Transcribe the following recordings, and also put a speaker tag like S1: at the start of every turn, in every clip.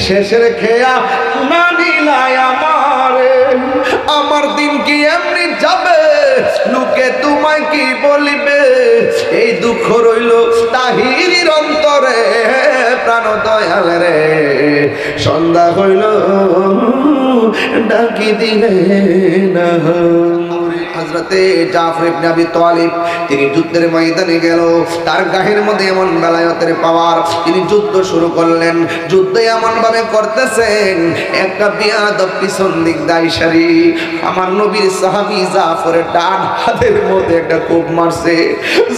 S1: শেষের খেয়া না নিলাই আমার দিন কি এমনি যাবে, লোকে তোমায় কি বলিবে, এই দুঃখ রইল তাহিরির অন্তরে প্রাণ দয়াল রে। সন্ধ্যা হইল ডাকি দিলে না। হযরতে জাফর ইবনে আবি তালিব তিনি যুদ্ধের ময়দানে গেল, তার গায়ের মধ্যে এমন বেলায়েতের পাওয়ার, তিনি যুদ্ধ শুরু করলেন। যুদ্ধ এমন ভাবে করতেছেন, একটা বিয়াদব পিছন দিক দাইশারি আমার নবীর সাহাবী জাফরের ডান হাতের মধ্যে একটা কূপ মারছে।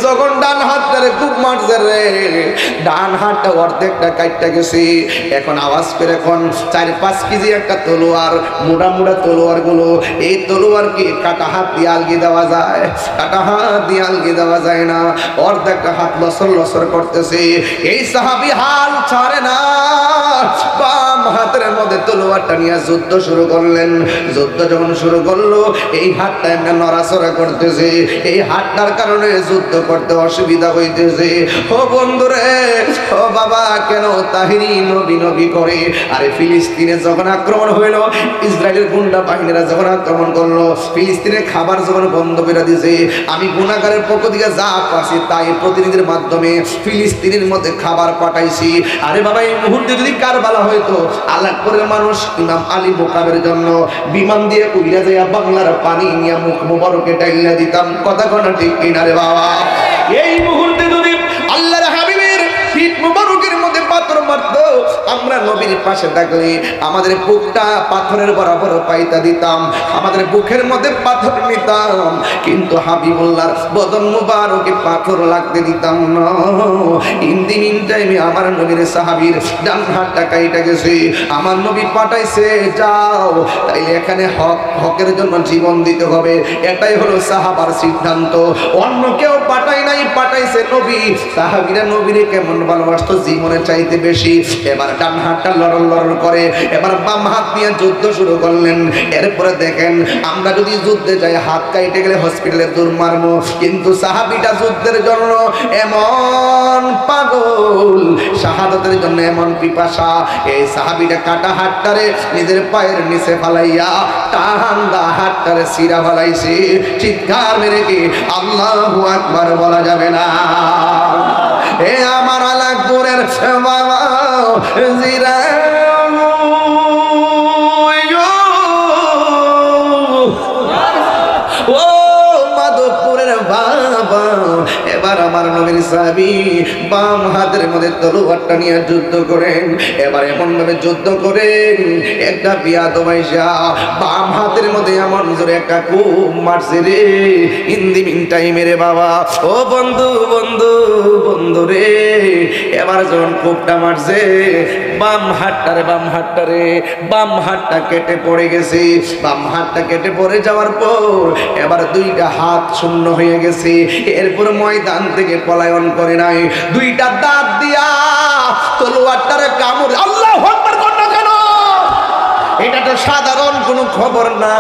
S1: যখন ডান হাতটারে কূপ মারছে রে, ডান হাতটা অর্ধেকটা কাটটা গেছে। এখন আওয়াজ করে এখন 4-5 কেজি একটা তলোয়ার, মোটা মোটা তলোয়ার গুলো, এই তলোয়ার কি কাটা হাত দিয়ে আলগি দেওয়া যায়? কাটা হাত দিয়ে আলগি দেওয়া যায় না। অর্ধেকটা হাত লসর লসর করতেছে। এই সাহাবী হাল ছাড়ে না, বাম হাতের মধ্যে তলোয়ারটা নিয়ে যুদ্ধ শুরু করলেন। যুদ্ধ যখন শুরু করলো, এই হাতটা এমনি নড়াচড়া করতেছে। এই হাতটার কারণে যুদ্ধ করতে অসুবিধা হইতেছে। ও বন্ধুরে, ও বাবা, কেন তাহিরি নবী নবী করে? আরে ফিলিস্তিনে যখন আক্রমণ হইলো, ইসরায়েলের গুন্ডা বাহিনীরা যখন আক্রমণ করলো, ফিলিস্তিনে খাবার যখন বন্ধ করে দিয়েছে, আমি গুনাহগারের পক্ষ থেকে যা পাচ্ছি তাই প্রতিনিধির মাধ্যমে ফিলিস্তিনের মধ্যে খাবার পাঠাইছি। আরে বাবা, এই মুহূর্তে যদি কারবালা হইতো, আলাদপুরের মানুষ ইমাম আলী মোকাবের জন্য বিমান দিয়ে উড়িয়া যাইয়া বাংলার পানি নিয়ে মুখ মোবারকে ডাইলা দিতাম। কথা কোনা ঠিক কিনা রে বাবা? এই মুহূর্তে যদি আল্লাহর হাবিবের পিঠ মোবারকের মধ্যে পাথর মারতো, আমরা নবীর পাশে থাকলে আমাদের বুকটা পাথরের বরাবর পাইতা দিতাম, আমাদের বুকের মধ্যে পাথর নিতাম, কিন্তু হাবিবুল্লাহর বদন মুবারকে পাথর লাগতে দিতাম না। ইন টাইমে আমার নবীর সাহাবীর ডান হাতটা কাইটা গেছে, আমার নবী পাঠাইছে যাও, তাইলে এখানে হকের জন্য জীবন দিতে হবে, এটাই হলো সাহাবার সিদ্ধান্ত। অন্য কেউ পাঠাই নাই, পাঠাইছে নবী। সাহাবীরা নবীরে কেমন ভালোবাসতো, জীবনের চাইতে বেশি। এবার ডান হাতটা লড়ল লড়ল করে, এবার বাম হাত নিয়ে যুদ্ধ শুরু করলেন। এরপরে দেখেন, আমরা যদি যুদ্ধে যাই হাত কাইটে গেলে হসপিটালে দূর মারবো, কিন্তু সাহাবীটা যুদ্ধের জন্য এমন পাগল, শাহাদাতের জন্য এমন পিপাসা, এই সাহাবীটা কাটা হাতটারে নিজের পায়ের নিচে ফালাইয়া টান্দা হাতটারে সিরা ফালাইছে। চিৎকার মেরে কি আল্লাহু আকবার বলা যাবে না? এ আমার আলাদপুরের বাবা জিরা, ও মাধবপুরের বাবা, এবার আমার নবীর সাহাবী বাম হাতের মধ্যে তলোয়ারটা নিয়ে যুদ্ধ করেন। এবার এমন ভাবে যুদ্ধ করেন, একটা বিয়াদব আইসা বাম হাতের মধ্যে এমন জোরে একটা কূপ মারছে রে। ইন্দি মিন টাইমে রে বাবা, ও বন্ধু বন্ধু বন্ধু রে, এবার যখন কূপটা মারছে, বাম হাতটা কেটে পড়ে গেছে। বাম হাতটা কেটে পড়ে যাওয়ার পর এবার দুইটা হাত শূন্য হয়ে গেছে। এরপর ময়দান থেকে পলায়ন করে নাই, দুইটা দাঁত দিয়া তলোয়ারটারে কামড়। আল্লাহু আকবার করনা কেন? এটা তো সাধারণ কোনো খবর না।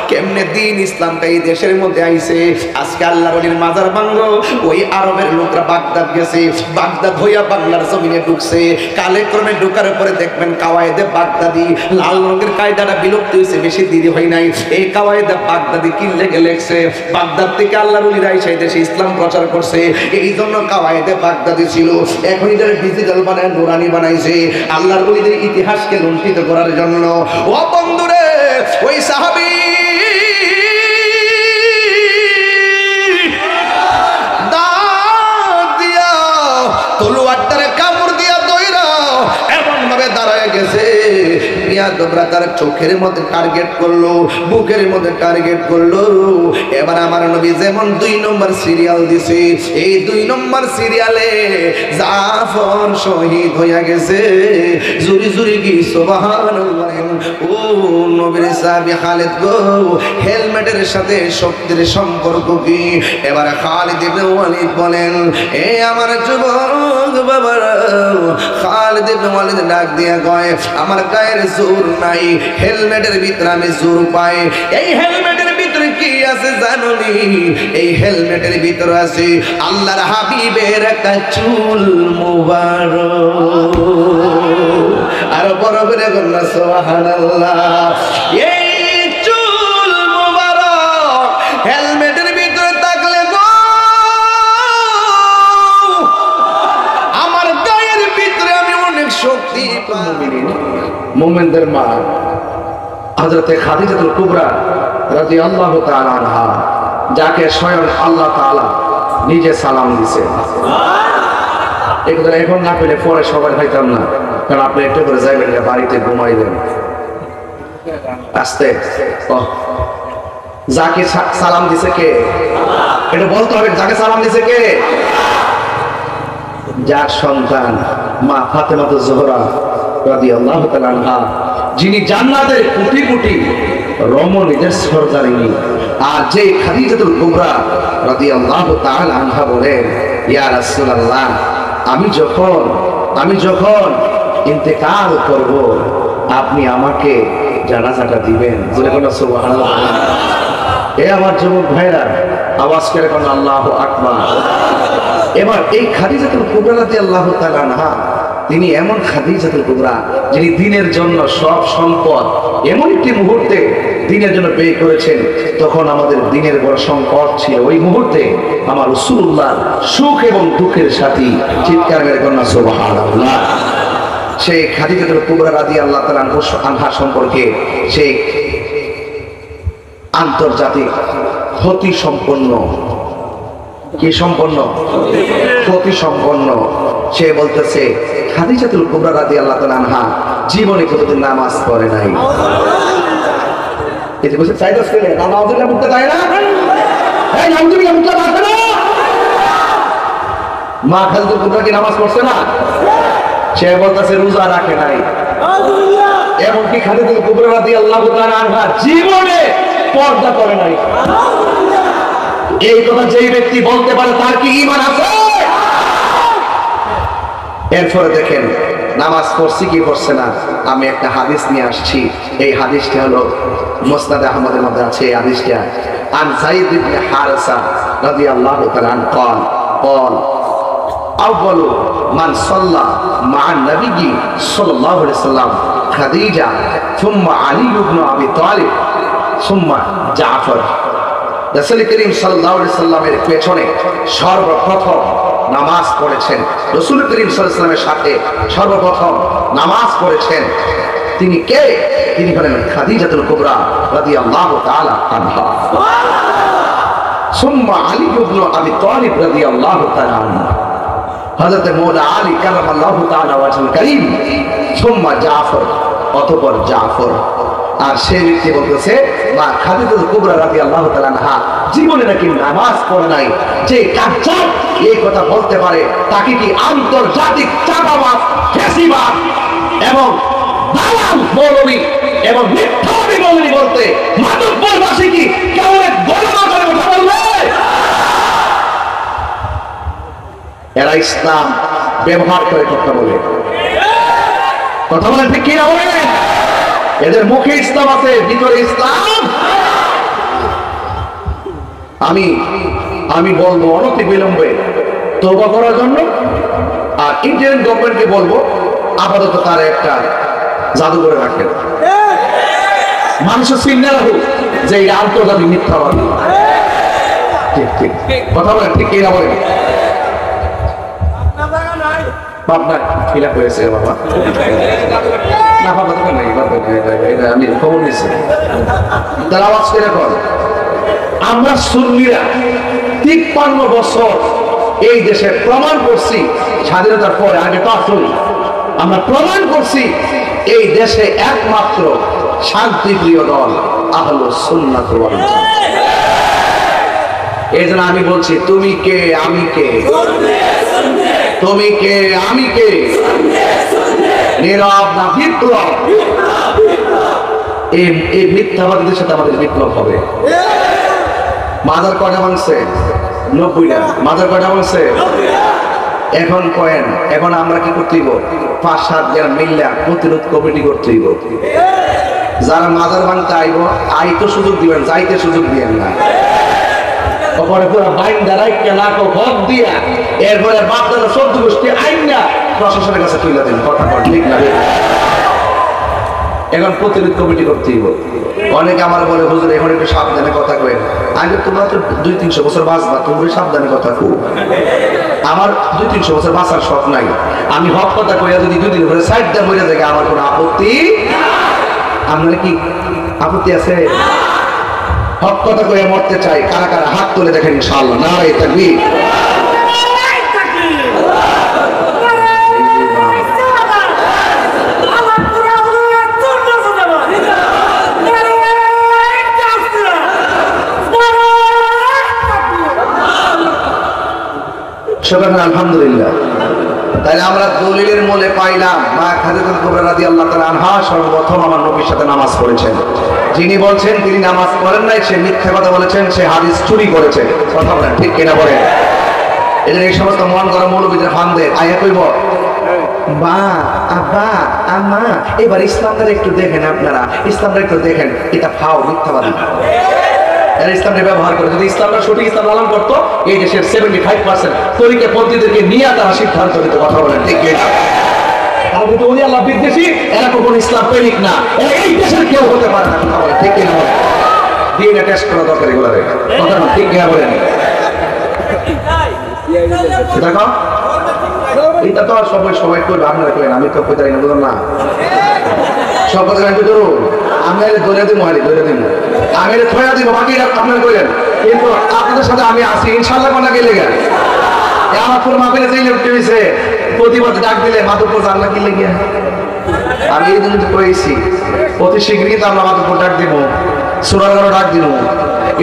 S1: কেমনে দিন ইসলামটা এই দেশের মধ্যে আইছে। আজকে আল্লাহর ওলির মাজার ভাঙলো, ওই আরবের লোকরা বাগদাদ গেছে, বাগদাদ হইয়া বাংলার জমিনে ঢুকছে। কালে ক্রমে ঢুকার পরে দেখবেন কাওয়ায়েদে বাগদাদি, লাল রঙের কায়দাটা বিলুপ্ত হয়েছে, বেশি দেরি হয় নাই। এই কাওয়ায়েদে বাগদাদি কি লেগে লেগছে, বাগদাদ থেকে আল্লাহর ওলিরা আইসা এই দেশে ইসলাম প্রচার করছে। এই জন্য কাওয়ায়েদে বাগদাদি ছিল, এখন এটা ডিজিটাল বানায় নুরানি বানাইছে আল্লাহর ওলিদের ইতিহাসকে লুণ্ঠিত করার জন্য। ও বন্ধুরে, ওই সাহাবী দাঁত দিয়া তলোয়ারটারে কামড় দিয়া দইরা এমন ভাবে দাঁড়ায় গেছে, বিয়াদবরা তার চোখের মধ্যে টার্গেট করলো, বুকের মধ্যে টার্গেট করলো। এবার আমার নবী যেমন 2 নম্বর সিরিয়াল দিছে, এই 2 নম্বর সিরিয়ালে জাফর শহীদ হইয়া গেছে। জুরি জুরি কি সুবহানাল্লাহ। ও নবীর সাহাবী খালিদ গো, হেলমেটের সাথে শক্তির সম্পর্ক কি? এবার খালিদ ইবনে ওয়ালিদ বলেন, এ আমার যুবক বাবারা, খালিদ ইবনে ওয়ালিদ ডাক দিয়া কয়, আমার গায়ের জোর নাই, হেলমেটের ভিতরে আমি জোর পাই। এই হেলমেটের ভিতরে কি আছে আছে জানুনি? এই হেলমেটের ভিতরে আছে আল্লাহর হাবিবের একটা চুল মুবারক। আর বড় করে বলনা সুবহানাল্লাহ। এই চুল মুবারক হেলমেটের ভিতরে থাকলে গো আমার গায়ের ভিতরে আমি অনেক শক্তি পাই। মুমিনদের মা হযরতে খাদিজাতুল কুবরা রাদিয়াল্লাহু তাআলা আনহা, যাকে স্বয়ং আল্লাহ তাআলা নিজে সালাম দিয়েছে। সুবহানাল্লাহ। এখন না পেলে পরে সবাই খাইতাম না, কারণ আপনি একটু করে যাইবেন বাড়িতে ঘুমাইবেন আস্তে। যাকে সালাম দিছে কে? এটা বলতে হবে, যাকে সালাম দিছে কে? যার সন্তান মা ফাতেমাতুজ জোহরা রাদিয়াল্লাহু তাআলা আনহা, যিনি জান্নাতের কোটি কোটি রমণীদের সরদারিনী। আর যে খাদিজাতুল কুবরা রাদিয়াল্লাহু তাআলা আনহা বলেন, ইয়া রাসূলুল্লাহ, আমি যখন ইন্তেকাল করব আপনি আমাকে জানাজাটা দিবেন। বলে কোন সুবহানাল্লাহ। এ আমার যুবক ভাইরা, আওয়াজ করে কোন আল্লাহু আকবার। এবার এই খাদিজাতুল কুবরা রাদিয়াল্লাহু তাআলা আনহা, তিনি এমন খাদিজাতুল কুবরা যিনি দিনের জন্য সব সম্পদ এমন একটি মুহূর্তে দিনের জন্য ব্যয় করেছেন, তখন আমাদের দিনের বড় সংকট ছিল। ওই মুহূর্তে আমার রাসূলুল্লাহ সুখ এবং দুঃখের সাথী চিৎকার মেরে কন্যা সুবহানাল্লাহ। সেই খাদিজাতুল কুবরা রাদিয়াল্লাহু তাআলা আনহা সম্পর্কে সেই আন্তর্জাতিক ক্ষতি সম্পন্ন, কি সম্পন্ন? ক্ষতি সম্পন্ন। সে বলতেছে খাদিজাতুল কুবরা রাদিয়াল্লাহু তাআলা আনহা জীবনে কোনোদিন নামাজ পড়ে নাই। এই যে বসে চাইদাস করে নামাজের মুক্ত দেয় না, এই নামাজের মুক্ত আছে না? মা খাদিজাতুল কুবরা কি নামাজ পড়ছে না? সে বলতেছে রোজা রাখে নাই। এমনকি খাদিজাতুল কুবরা রাদিয়াল্লাহু তাআলা আনহা জীবনে পর্দা করে নাই। এই কথা যেই ব্যক্তি বলতে পারে তার কি ঈমান আছে? এরপরে দেখেন নামাজ পড়ছি কি পড়ছে না। আমি একটা হাদিস নিয়ে আসছি, এই হাদিসটা হলো মুসনাদ আহমদের মধ্যে আছে। এই হাদিসটা আন যায়েদ ইবনে হারিসা রাদিয়াল্লাহু তাআলা আনহু قال আউয়ালু মান সাল্লা মা'আন নবী সাল্লাল্লাহু আলাইহি ওয়াসাল্লাম খাদিজা সুম্মা আলী ইবনে আবি তালিব সুম্মা জাফর। রাসূল করিম সাল্লাল্লাহু আলাইহি ওয়াসাল্লামের পেছনে সর্বপ্রথম নামাজ পড়েছেন, রাসূল করিম সাল্লাল্লাহু আলাইহি ওয়াসাল্লামের সাথে সর্বপ্রথম নামাজ পড়েছেন তিনি কে? তিনি হলেন খাদিজাতুল কুবরা রাদিয়াল্লাহু তাআলা আনহা। সুম্মা আলী ইবনে আবি তালিব রাদিয়াল্লাহু তাআলা আনহু, হযরত মাওলানা আলী কারামাল্লাহু তাআলা ওয়াজহুল কারীম। সুম্মা জাফর, অতঃপর জাফর। আর সেই ব্যক্তি বলতেছে মা খাদিজাতুল কুবরা রাদিয়াল্লাহু তাআলা আনহা জীবনে নাকি নামাজ পড়ে নাই। যে কাচ্চার এই কথা বলতে পারে তাকে কি আন্তর্জাতিক চাঁদাবাজ, ফ্যাসিবাদ এবং দালাল মৌলবী এবং মিথ্যাবাদী মৌলবী বলতে মানববাসী কি কেমন গণনা করে কথা বলবে? এরা ইসলাম ব্যবহার করে কথা বলে, কথা বলে ঠিক কি না বলে? এদের মুখে ইসলাম আছে, ভিতরে ইসলাম। আমি বলবো অনতি বিলম্বে তওবা করার জন্য। আর ইন্ডিয়ান গভর্নমেন্টকে বলবো আপাতত তার একটা জাদু করে রাখেন, মানুষের চিন্তা রাখুক যে এই আন্তর্জাতিক মিথ্যাবাদী। ঠিক ঠিক কথা বলেন, ঠিক কিনা বলেন? পাবনায় খিলাফ হয়েছে বাবা, না বাবা তো নাই, আমি খবর নিয়েছি। তার আওয়াজ কিরকম? আমরা সুন্নিরা 53 বছর এই দেশে প্রমাণ করছি, স্বাধীনতার পরে, আগে তো আসল, আমরা প্রমাণ করছি এই দেশে একমাত্র শান্তিপ্রিয় দল আহলুস সুন্নাত ওয়াল জামাত। এই জন্য আমি বলছি তুমি কে আমি কে, তুমি কে আমি কে, নীরব না বিপ্লব? এই মিথ্যাবাদীদের সাথে আমাদের বিপ্লব হবে। মাজার কয়টা ভাঙছে? 90টা। মাজার কয়টা ভাঙছে? এখন কয়েন। এখন আমরা কি করতে হইব? 5-7 জন মিল্লা প্রতিরোধ কমিটি করতে হইব। যারা মাজার ভাঙতে আইব আইতো সুযোগ দিবেন, যাইতে সুযোগ দিবেন না। ওপরে পুরো বাইন দাঁড়াই কেলাকো ভোট দিয়া এরপরে বাপদাদা 14 গোষ্ঠী আইন না প্রশাসনের কাছে তুলে দেন। কথা বল ঠিক না? এখন প্রতিরোধ কমিটি করতেই হবে। অনেকে আমার বলে হুজুর এখন একটু সাবধানে কথা কয়েন। আগে তোমরা তো 200-300 বছর বাঁচবা, তোমরা সাবধানে কথা কো। আমার 200-300 বছর বাঁচার শখ নাই। আমি হক কথা কইয়া যদি 2 দিন পরে সাইড দিয়ে মরে যাই আমার কোনো আপত্তি। আপনার কি আপত্তি আছে? হক কথা কইয়া মরতে চাই। কারা কারা হাত তুলে দেখেন ইনশাআল্লাহ। নারে তাকবীর। আলহামদুলিল্লাহ। তাহলে আমরা দলিলের মূলে পাইলাম মা খাদিজাতুল কুবরা রাদিয়াল্লাহু তাআলা আনহা সর্বপ্রথম আমার নবীর সাথে নামাজ পড়েছেন। যিনি বলছেন তিনি নামাজ পড়েন নাই, সে মিথ্যা কথা বলেছেন, সে হাদিস চুরি করেছে। কথা বলেন ঠিক কিনা বলেন? এদের এই সমস্ত মন করা মৌলবীদের ফান্দে আয়া কইব বা আব্বা আম্মা এবার ইসলামটা একটু দেখেন, আপনারা ইসলামটা একটু দেখেন। এটা ফাও মিথ্যাবাদী। ইসলামকে ব্যবহার করে যদি ইসলামটা সঠিক ইসলাম লালন করতো এই দেশের 75% তরিকে পন্থীদেরকে নিয়ে তারা সিদ্ধান্ত নিতে। কথা বলেন ঠিক কিনা? তারা কিন্তু ওলি আল্লাহ বিদ্বেষী, এরা কখনো ইসলাম প্রেমিক না, এরা এই দেশের কেউ হতে পারে না। কথা বলেন ঠিক কিনা? বলেন ডিএনএ টেস্ট করা দরকার এগুলো। কথা ঠিক কিনা বলেন? দেখো এটা তো আর সবাই করবে, আপনারা করেন, আমি তো কইতারি না, বুঝলাম না? সব কথা আমি ধরো আমি ধরে দিব, ধরে দিব, আমি থয়া দিব, বাকি আপনারা করেন। কিন্তু আপনাদের সাথে আমি আছি ইনশাআল্লাহ। কোনা গেলে গেল আমার ফুল মাপেলে যেইলে উঠে গেছে প্রতিবাদ ডাক দিলে মাধবপুর জানলা কি লেগে আমি এই দিন কইছি অতি শীঘ্রই তো আমরা মাধবপুর ডাক দিব, সুরারগাঁও ডাক দিব।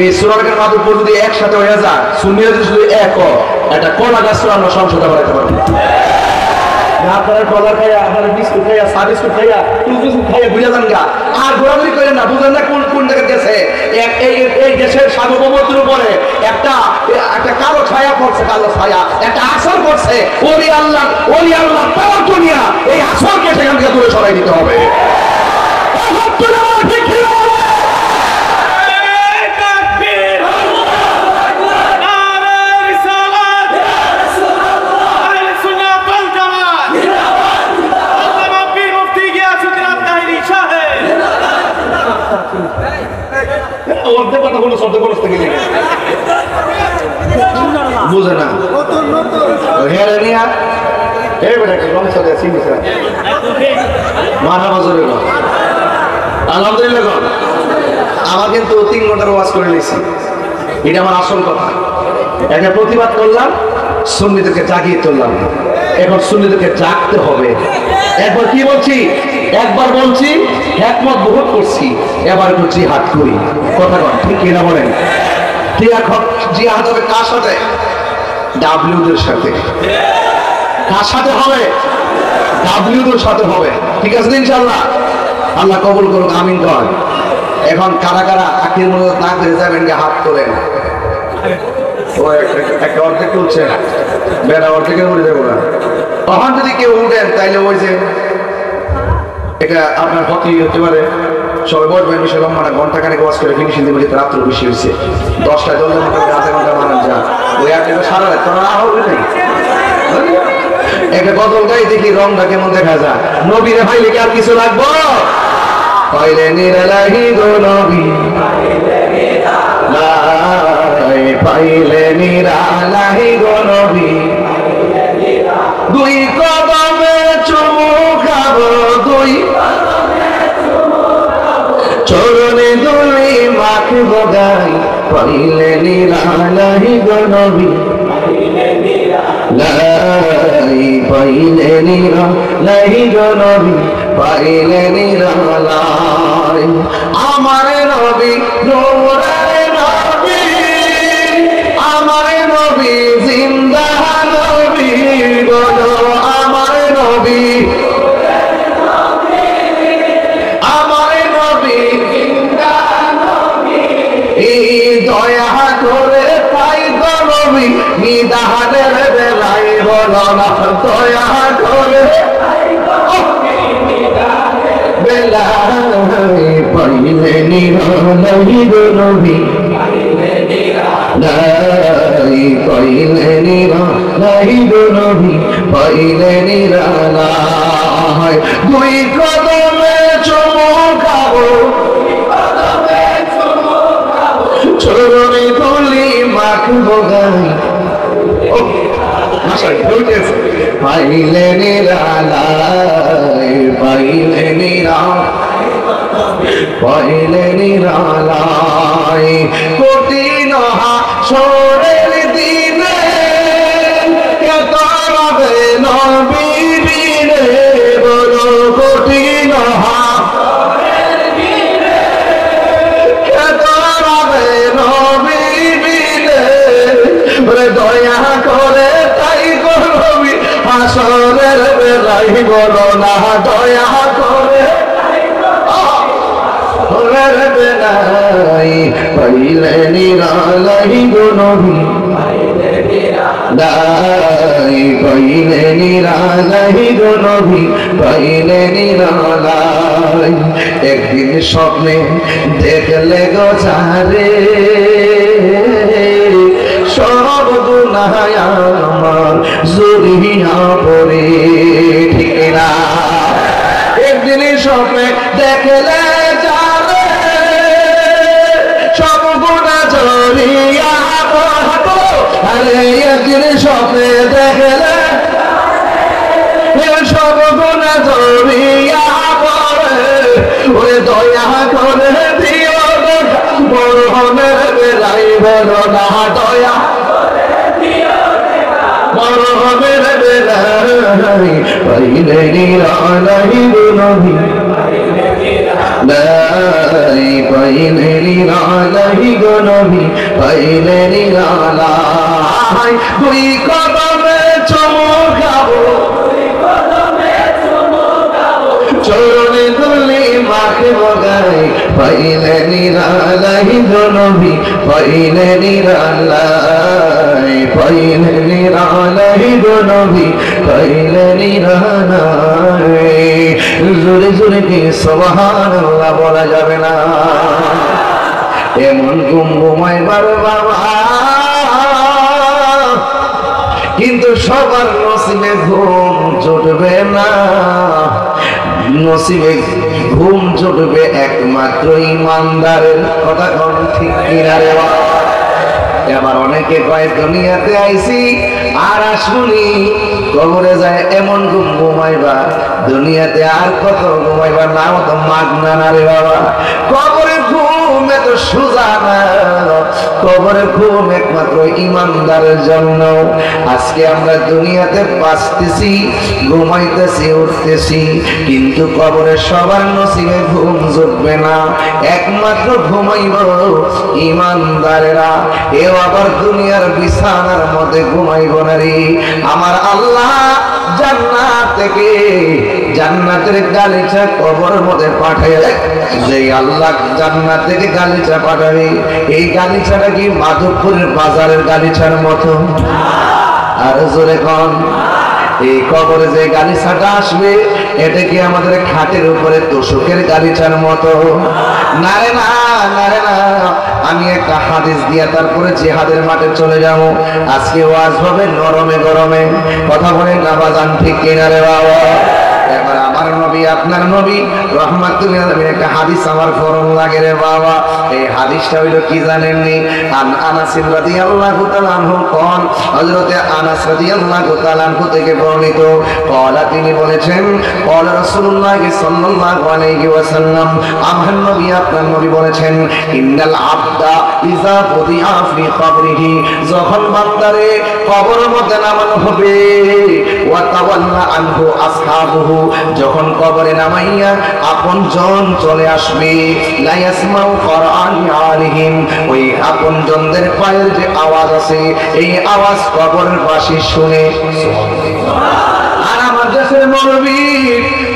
S1: এই সুরারগাঁও মাধবপুর যদি একসাথে হয়ে যায়, সুন্নিরা যদি শুধু এক একটা কলা গাছ আমরা সংসদে বাড়াইতে পারবো। আপনারা কলা খাইয়া, আপনারা বিস্কুট খাইয়া, চা বিস্কুট খাইয়া, বিস্কুট খাইয়া বুঝে যান গা। আর ঘোরাঘুরি করেন না, বুঝেন না কোন কোন জায়গায় গেছে। এই দেশের সার্বভৌমত্বের উপরে একটা কালো ছায়া পড়ছে, কালো ছায়া একটা আসর পড়ছে। ওলি আল্লাহ পাওয়ার দুনিয়া, এই আসরকে সেখান থেকে দূরে সরাই দিতে হবে। বুঝে না আলহামদুলিল্লাহ। আমার কিন্তু 3 ঘন্টার ওয়াজ করে নিয়েছি, এটা আমার আসল কথা। একটা প্রতিবাদ করলাম, সুন্নিদেরকে জাগিয়ে তুললাম। এখন সুন্নিদেরকে জাগতে হবে। একবার কি বলছি, একবার বলছি একমত বহুত করছি, এবার একটু জিহাদ করি। কথা কন ঠিক কিনা বলেন? জিহাদ হবে কার সাথে? ডাব্লিউদের সাথে। কার সাথে হবে? ডাব্লিউদের সাথে হবে। ঠিক আছে ইনশাআল্লাহ? আল্লাহ কবুল করুক, আমিন কর। এখন কারা কারা আখির মনে না করে যাবেন, হাত তোলেন। ও একটা অর্ধেক তুলছে, বেড়া অর্ধেকের মরে যাবো না। তখন যদি কেউ উঠেন তাইলে ওই যে এটা আপনার ক্ষতি হতে পারে। সবাই বসবেন, বিষয় লম্বা না, ঘন্টা খানেক ওয়াজ করে ফিনিশিং দেবো। যেতে রাত্র বেশি হয়েছে, 10টায় দলের মতো আধা ঘন্টা মানান যা। ওই একটা সারা রাত তোরা হবে নাই। একটা গজল গাই দেখি রংটা কেমন দেখা যায়। নবীরে ভাই লেগে আর কিছু লাগবো? পাইলে নিরালাহি গো নবী, পাইলে নিরালাহি গো নবী, দুই কদমে চুমু খাবো, দুই চরণে দুই মাখব গাই, পাইলে নিরালাহি গো নবী, পাইলে নিরালাহি গো নবী, পাইলে নিরালাই। আমার নবী নূরের নবী, আমার নবী জিন্দা নবী, বলো আমার নবী, আমার নবী জিন্দা নবী, দয়া করে পাই গো নবী, নিদানের বেলায় বলো না, দয়া করে বেলায় পাইলে নিরালাই গো নবী নাই পাইলে নিরালাই গো নবী পাইলে নিরালাই দুই কদমে চুমু খাবো চরণে তুলি মাখবো গাই পাইলে নিরালাই পাইলে পাইলে নিরালাই কঠিন হাসরের দিনে কত রবে নবীরে বড় কঠিন হাসরের দিনে কত রবে নবীরে ওরে দয়া করে তাই করবি হাসরের বেলায় বলো না দয়া করে বেলায় পাইলে নিরালাই গো নবী নাই পাইলে নিরালাই গো নবী পাইলে নিরালাই একদিন স্বপ্নে দেখলে গো যারে সব গুনাহ আমার জড়িয়া পড়ে ঠিক না একদিন স্বপ্নে দেখলে যারে সব গুনাহ জড়িয়া পড়ে আরে একদিন স্বপ্নে দেখলে সব গুনাহ জড়িয়া পড়ে ওরে দয়া করে দিও বড় হনের বেলায় বলো না দয়া বড় হনের বেলায় পাইলে নিরালাই গো নবী নাই পাইলে নিরালাই গো নবী পাইলে নিরালাই দুই কদমে চুমু খাবো চরণে তুলি মাখবো গাই পাইলে নিরালাই গো নবী পাইলে নিরালাই পাইলে নিরালাই গো নবী পাইলে নিরালাই জোরে জোরে কি সুবহানাল্লাহ বলা যাবে না এমন ঘুম ঘুমাইবার বাবা কিন্তু সবার নসিবে ঘুম জুটবে না নসিবে ঘুম জুটবে একমাত্র ইমানদারের কথা কোন ঠিক কিনা রে এবার অনেকে কয় দুনিয়াতে আইছি আর আসুনি কবরে যায় এমন ঘুম ঘুমাইবা দুনিয়াতে আর কত ঘুমাইবা নাও তো মাগনা না রে বাবা কবরে ঘুম এত সোজা না কবরে ঘুম একমাত্র ইমানদারের জন্য আজকে আমরা দুনিয়াতে বাঁচতেছি ঘুমাইতেছি উঠতেছি কিন্তু কবরে সবার নসিবে ঘুম জুটবে না একমাত্র ঘুমাইব ইমানদারেরা এও আবার দুনিয়ার বিছানার মধ্যে ঘুমাইব না রে আমার আল্লাহ জান্নাত থেকে জান্নাতের গালিচা কবরের মধ্যে পাঠায় যে আল্লাহ জান্নাত থেকে গালিচা পাঠাবে এই গালিচাটা কি মাধবপুরের বাজারের গালিচার মতো আর জোরে কোন এই কবরে যে গালিচাটা আসবে এটা কি আমাদের খাটের উপরে তোষকের গালিচার মতো না রে না না রে না আমি একটা হাদিস দিয়া তারপরে জিহাদের মাঠে চলে যাব আজকে ওয়াজ হবে নরমে গরমে কথা বলেন না বাজান ঠিক কিনা রে বাবা এবার আমার নবী আপনার নবী রাহমাতুল লিল আলামিন একটা হাদিস আমার ফরম লাগে রে বাবা এই হাদিসটা হইলো কি জানেননি আনাস রাদিয়াল্লাহু তাআলা আনহু কোন হযরতে আনাস রাদিয়াল্লাহু তাআলা আনহু থেকে বর্ণিত কলা তিনি বলেছেন কলা রাসূলুল্লাহ সাল্লাল্লাহু আলাইহি ওয়াসাল্লাম আমার নবী আপনার নবী বলেছেন ইন্নাল আবদা ইযা ফুদিআ ফি কবরিহি যখন বান্দারে কবরের মধ্যে নামানো হবে ওয়া তাওয়াল্লা আনহু আসহাবুহু যখন কবরে নামাইয়া আপন জন চলে আসবে লা ইয়াসমাউ কুরআনি আলাইহিম ওই আপন জনদের পায়ের যে আওয়াজ আছে এই আওয়াজ কবরের পাশে শুনে আর আমার দেশের মৌলবী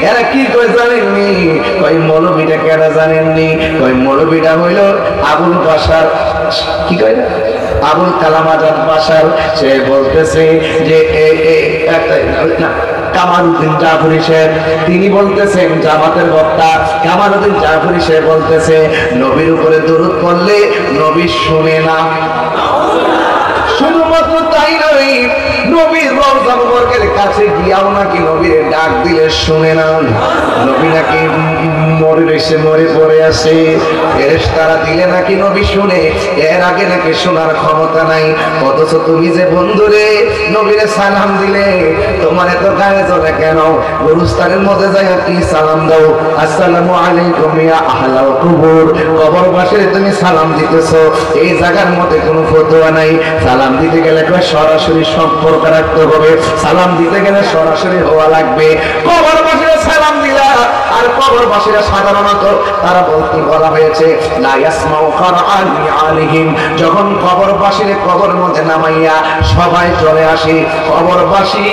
S1: এরা কি কই জানেননি কই মৌলবীটা কেন জানেননি কই মৌলবীটা হইল আবুল বাশার কি কই না আবুল কালাম আজাদ বাশার সে বলতেছে যে একটা না কামালউদ্দিন জাফরি সাহেব, তিনি বলতেছেন, জামাতের বক্তা কামালউদ্দিন জাফরি সাহেব বলতেছে, নবীর উপরে দরুদ পড়লে নবী শুনে না। শুধুমাত্র তাই নয়, নবীর রওজা মুবারকের কাছে গিয়াও নাকি নবীর ডাক দিলে শুনে না। নবী নাকি মরে পড়ে আসে, ফেরেশতারা দিলে নাকি নবী শুনে, এর আগে নাকি শোনার ক্ষমতা নাই। অথচ তুমি যে বন্ধুরে নবীরে সালাম দিলে, তোমার এত গায়ে চলে কেন? গুরুস্থানের মধ্যে যাই কি সালাম দাও, আসসালামু আলাইকুম ইয়া আহলাল কুবুর, কবরবাসীরে তুমি সালাম দিতেছো, এই জায়গার মধ্যে কোনো ফতোয়া নাই। সালাম দিতে গেলে সরাসরি সম্পর্ক রাখতে হবে, সালাম দিতে গেলে সরাসরি হওয়া লাগবে। কবরবাসীরা সালাম দিলা, আর কবরবাসীরা সাধারণত তারা বলা হয়েছে লা ইয়াসমাউ কারআনি আলাইহিম, যখন কবরবাসীরে কবর মধ্যে নামাইয়া সবাই চলে আসে, কবরবাসী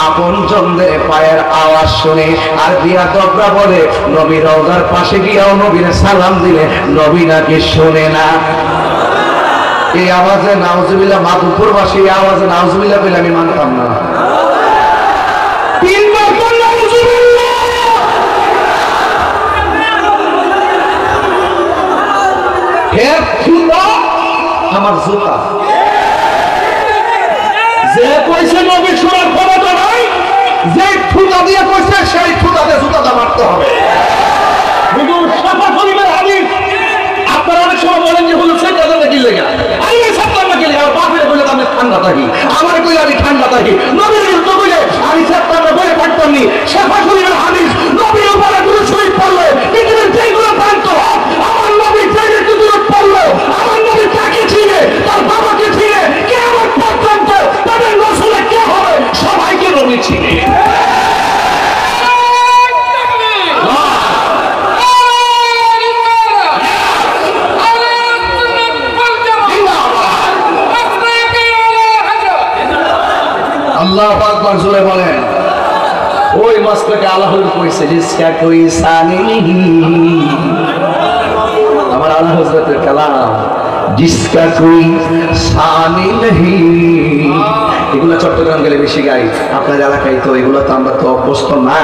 S1: আপনজনদের পায়ের আওয়াজ শুনে আর বিয়াদবরা বলে নবী রওজার পাশে গিয়াও নবীরে সালাম দিলে নবী নাকি শুনে না। এই আওয়াজে নাউজুবিল্লাহ, মাদুপুরবাসী এই আওয়াজে নাউজুবিল্লাহ বলে আমি মানতাম না। তিনবার নাউজুবিল্লাহ। হে জুতা, আমার জুতা যে কইছে নবী শোনার ক্ষমতা নাই, যে ফুটা দিয়ে কইছে সেই ফুটাতে জুতাটা মারতে হবে। হুজুর সাফা শরীফের হাদিস আপনারা অনেক সময় বলেন যে হুজুর সেটা জানতে কি লেগা, আমি এই সাতটা না গেলে আমার বাপের কইলে আমি ঠান্ডা থাকি, আমার কইলে আমি ঠান্ডা থাকি, নবীর বিরুদ্ধে কইলে আমি সাতটা না বলে পারতাম নি। সাফা শরীফের হাদিস, নবীর উপরে দুরূদ শরীফ পড়লে পৃথিবীর যেগুলো প্রান্ত হোক, আমার নবী যেগুলো দুরূদ পড়লো, আমার নবী তাকে চিনে, তার বাবাকে চিনে, কিয়ামত পর্যন্ত তাদের নসলে কে হবে সবাইকে নবী চিনে। আল্লাহু আকবার জোরে বলেন। ওই মাসটাকে আল্লাহর কইছে জিসকা কোই সানি, আমার আল্লাহ হযরতের কালাম, জিসকা কোই সানি নেহি। এগুলো চট্টগ্রাম গেলে বেশি গাই, আপনার এলাকায় তো এগুলো তো আমরা তো অভ্যস্ত না,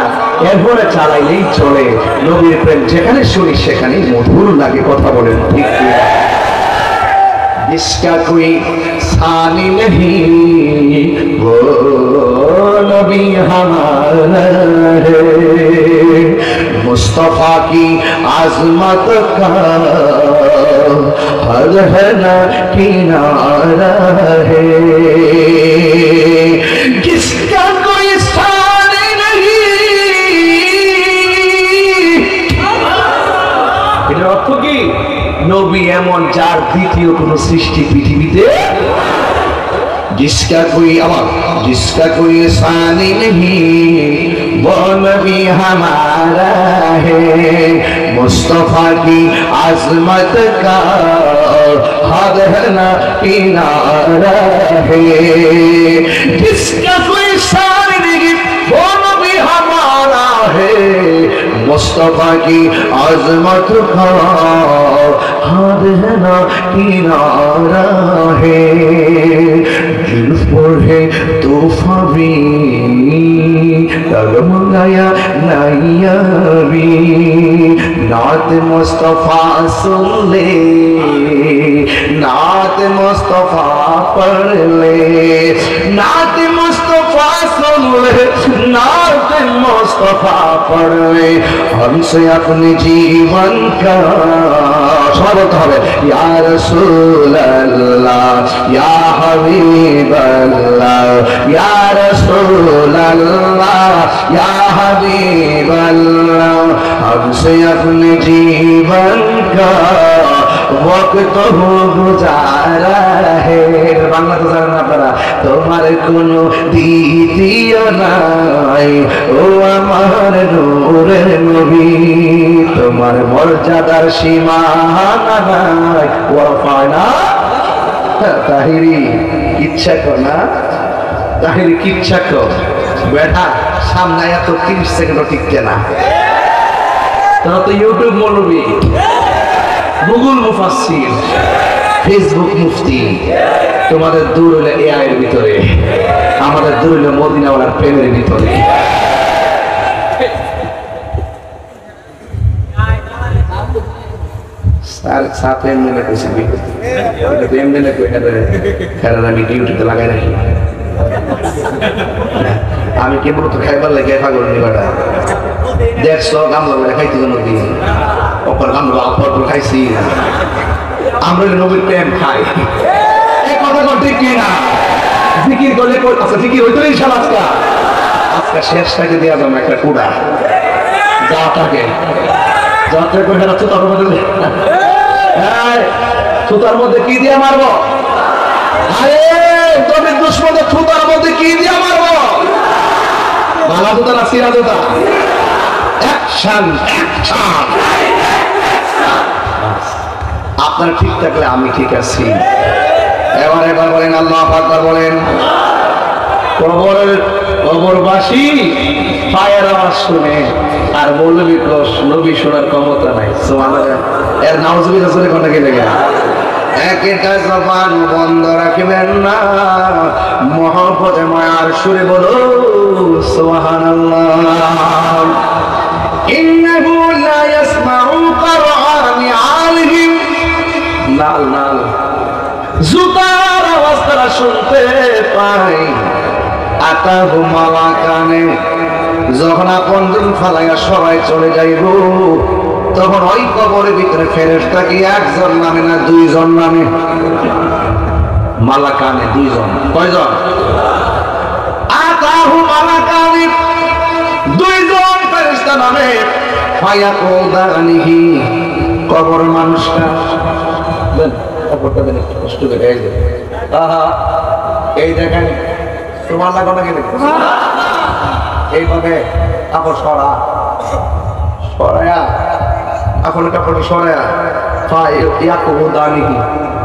S1: এরপরে চালাইলেই চলে। নবীর প্রেম যেখানে শুনি সেখানেই মধুর লাগে, কথা বলেন ঠিক কি? जिसका कोई सानी नहीं वो नबी हमारा है, मुस्तफा की आजमत का हद है ना किनारा है, जिसका कोई सानी नहीं। এটার অর্থ কি? নবী এমন যার দ্বিতীয় কোন সৃষ্টি পৃথিবীতে, जिसका कोई अमर जिसका कोई सानी नहीं वो नबी हमारा है, मुस्तफा की आजमत का हद है ना किनारा है, जिसका कोई सानी नहीं वो नबी हमारा है, मुस्तफा की आजमत का हद है ना किनारा है, जुल्फ है तूफा भी तगमगाया नैया भी, नात मुस्तफा सुन ले, नात मुस्तफा पढ़ ले, नात मुस्तफा सुन ले, नात मुस्तफा पढ़ ले, हमसे अपने जीवन का शरत है या रसूल अल्लाह या हबीब अल्लाह या रसूल अल्लाह या हबीब अल्लाह, हमसे अपने जीवन का वक्त हो गुजारा है। बांग्ला तो জানেন আপনারা, তোমার কোনো দ্বিতীয় নাই ও আমার নূরের নবী, তোমার মর্যাদার সীমানা নাই। ওয়াফানা তাহিরি ইচ্ছা কর না, তাহিরি ইচ্ছা কর বেটা, সামনে এত 30 সেকেন্ডও টিকতে না, তোরা তো ইউটিউব মৌলবী, গুগল মুফাসসির, ফেসবুক মুফতি। তোমাদের দূর হইলে এআই এর ভিতরে, আমাদের দূর হইলে মদিনাওয়ালার প্রেমের ভিতরে। আমি ডিউটিতে লাগাই রাখি, আমি কেবল তো খাইবার লাগে পাগল নিবাটা দেখছো গামলা করে খাইতে জন্য দিন অপর গামলা অপর খাইছি। আমরা নবীর প্রেম খাই, এই কথা কথা ঠিক কিনা? জিকির করলে আচ্ছা জিকির হইতো ইনশাআল্লাহ। আজকে শেষ খাইতে দেওয়া যাবে একটা কুড়া যা থাকে যাত্রা করে ফেরাচ্ছ তার মধ্যে ছুতার মধ্যে কি দিয়ে মারবো? আরে তুমি দুশ্মনের ছুতার মধ্যে কি দিয়ে মারবো? ভালা জুতা না সিরা জুতা? Action action. আপনার ঠিক থাকলে আমি ঠিক আছি। এবার বলেন আল্লাহু আকবার বলেন। কবরবাসী পায়ের আওয়াজ শুনে আর বলবি নবী শোনার ক্ষমতা নাই। এর নাউজুবিল্লাহ জোরে কোনটা গেলে গেল। একটা জবান বন্ধ রাখবেন না, মহব্বতে মায়ার সুরে বলো সুবহানাল্লাহ। ইন্নাহু লা ইয়াসমাউ কুরআনি আলিহিম। নাল নাল জুতার আওয়াজ তারা শুনতে পায়। আতাহু মালাকানে, যখন আপনজন ফালাইয়া সবাই চলে যাইব তখন ওই কবরের ভিতরে ফেরেশতা কি একজন নামে না দুইজন নামে? মালাকানে দুইজন। কয়জন? আতাহু মালাকানে, দুইজন ফেরেশতা নামে। ফায়াকুদানিহি, কবর মানুষটা দেন কবরটা দেন কষ্ট করে এই যে আহা এই দেখেন তোমার লাগো না কেন এইভাবে কাপড় সরায়া এখন কাপড় সরায়া ফায়াকুদানিহি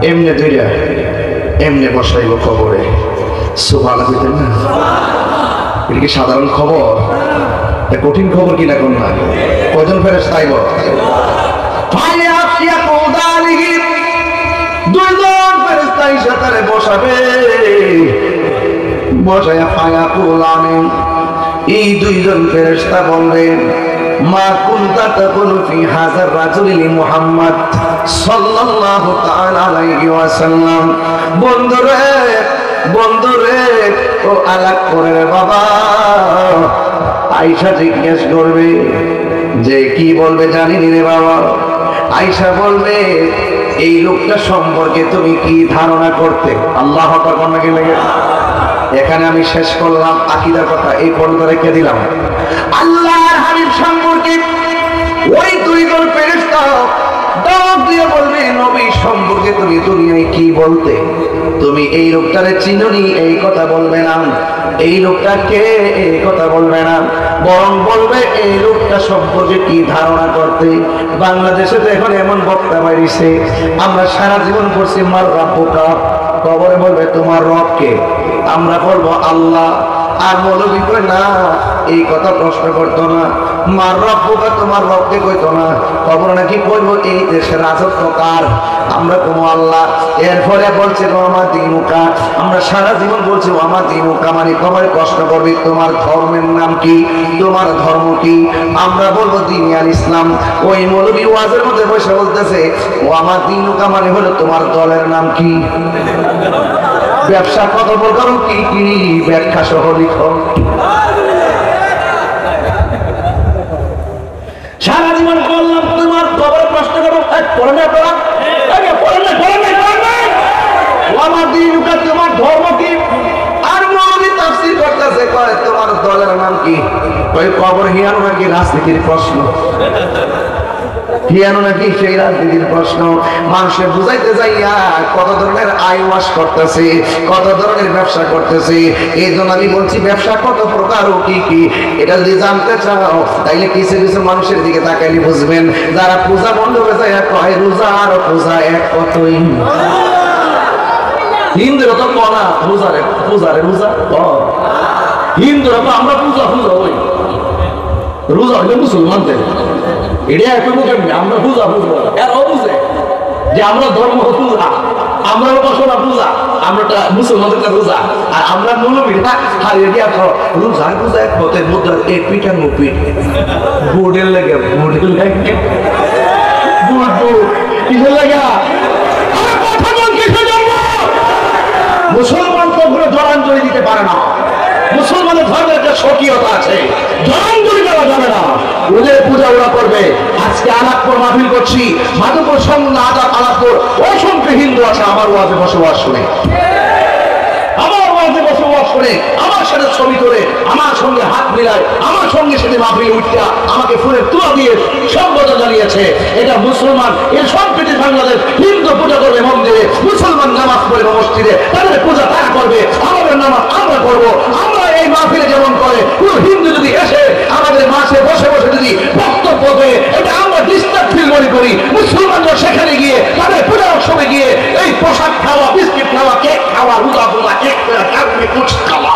S1: এমনে ধইরা এমনে বসাইব কবরে। সুবহানাল্লাহ কইতেন না? এটা কি সাধারণ খবর? এটা কঠিন খবর কিনা কোন না? কয়জন ফেরেশতা আইব? ফায়াকুদানিহি, দুইজন ফেরেশতা এসে তারে বসাবে। বসায়া ফায়াকুলানি, এই দুইজন ফেরেশতা বলবেন মা কুনতা তাকুলু ফি হাযার রাজুলি মুহাম্মদ সাল্লাল্লাহু তাআলা আলাইহি ওয়াসাল্লাম। বন্ধুরে ও আলাক করে বাবা। আয়েশা জিজ্ঞেস করবে যে কি বলবে জানি রে বাবা। আয়েশা বলবে এই লোকটা সম্পর্কে তুমি কি ধারণা করতে? আল্লাহু আকবার বলতে লাগে। এখানে আমি শেষ করলাম আকীদার কথা, এই পর্যন্ত রেখে দিলাম। আল্লাহর হাবিব সম্পর্কে ওই দুইজন ফেরেশতা ডাক দিয়ে বলবে নবী সম্পর্কে তুমি দুনিয়ায় কি বলতে? তুমি এই লোকটারে চিনোনি এই কথা বলবে না, এই লোকটা কে এই কথা বলবে না, বরং বলবে এই লোকটা সম্পর্কে কি ধারণা করতে। বাংলাদেশে তো এখন এমন বক্তা বাইরেছে, আমরা সারা জীবন করছি মার রাব্বুকা, কবরে বলবে তোমার রব কে? আমরা বলবো আল্লাহ। আর মৌলবী কই না এই কথা প্রশ্ন করতো না, মার রব্বুকা তোমার রবকে কইতো না। কবর নাকি কইবো এই দেশের রাজত্ব কার? আমরা কোনো আল্লাহ। এরপরে বলছে আমার দিনুকা, আমরা সারা জীবন বলছি আমার দিনুকা, মানে কবরে প্রশ্ন করবি তোমার ধর্মের নাম কি, তোমার ধর্ম কি? আমরা বলবো দিনী আল ইসলাম। ওই মৌলবী ওয়াজের মধ্যে বসে বলতেছে ও আমার দিনুকা মানে হলো তোমার দলের নাম কি? ব্যবসা কত প্রকার কি কি ব্যাখ্যা সহ লিখো। সারা জীবন বললাম তোমার কবরে প্রশ্ন করো, আমার দিনুকা তোমার ধর্ম কি? আর মৌলবী তাফসীর করতেছে কয় তোমার দলের নাম কি? কয় কবর হিয়ানো নাকি রাজনীতির প্রশ্ন, হিয়ানো নাকি সেই রাজনীতির প্রশ্ন। মানুষের বুঝাইতে যাইয়া কত ধরনের আয় ওয়াশ করতেছে, কত ধরনের ব্যবসা করতেছে। এই জন্য আমি বলছি ব্যবসা কত প্রকার ও কি কি এটা যদি জানতে চাও তাইলে কিছু কিছু মানুষের দিকে তাকাইলে বুঝবেন যারা পূজা বন্ধ হয়ে যায় কয় রোজা আর পূজা এক কতই। হিন্দুরা তো কনা রোজারে পূজারে রোজা হিন্দুরা তো আমরা পূজা হই, রোজা হইলে মুসলমানদের এটা একটু মুখে আমরা পূজা এরাও বুঝে যে আমরা ধর্ম পূজা
S2: আমরা উপাসনা পূজা, আমরা মুসলমানদের রোজা, আর আমরা মৌলবীরা হারিয়ে গিয়া রোজার পূজা এক পথের মধ্যে এক পিঠার মুপিট বোর্ডের লাগে কিসের লাগা মুসলমান কখনো জলাঞ্জলি দিতে পারে না। মুসলমানের ধর্মের একটা স্বকীয়তা আছে, জলাঞ্জলি দেওয়া যাবে না। ওদের পূজা ওরা করবে। আজকে আলাদপুর মাহফিল করছি, মাধবপুর সন্ধ্যা আজাদ আলাদপুর অসংখ্য হিন্দু আছে আমার ওয়াজে বসবাস শুনে, আমার ওয়াজে বসবাস করে আমার সাথে ছবি তোলে, আমার সঙ্গে হাত মিলায়, আমার সঙ্গে সাথে মাহফিল উঠতে আমাকে ফুলের তুলা দিয়ে সম্বোধন জানিয়েছে। এটা মুসলমান, এর সম্প্রীতি বাংলাদেশ। হিন্দু পূজা করবে মন্দিরে, মুসলমান নামাজ পড়বে মসজিদে, তাদের পূজা তারা করবে, আমাদের নামাজ আমরা করবো। আমরা এই মাহফিলে যেমন করে কোন হিন্দু যদি এসে আমাদের মাসে বসে বসে যদি বক্তব্য দেয়, এটা আমরা ডিস্টার্ব ফিল মনে করি। মুসলমানরা সেখানে গিয়ে তাদের পূজার সময় গিয়ে এই পোশাক খাওয়া, বিস্কিট খাওয়া, কেক খাওয়া, রুদা ফুলা কেক কুচ খাওয়া,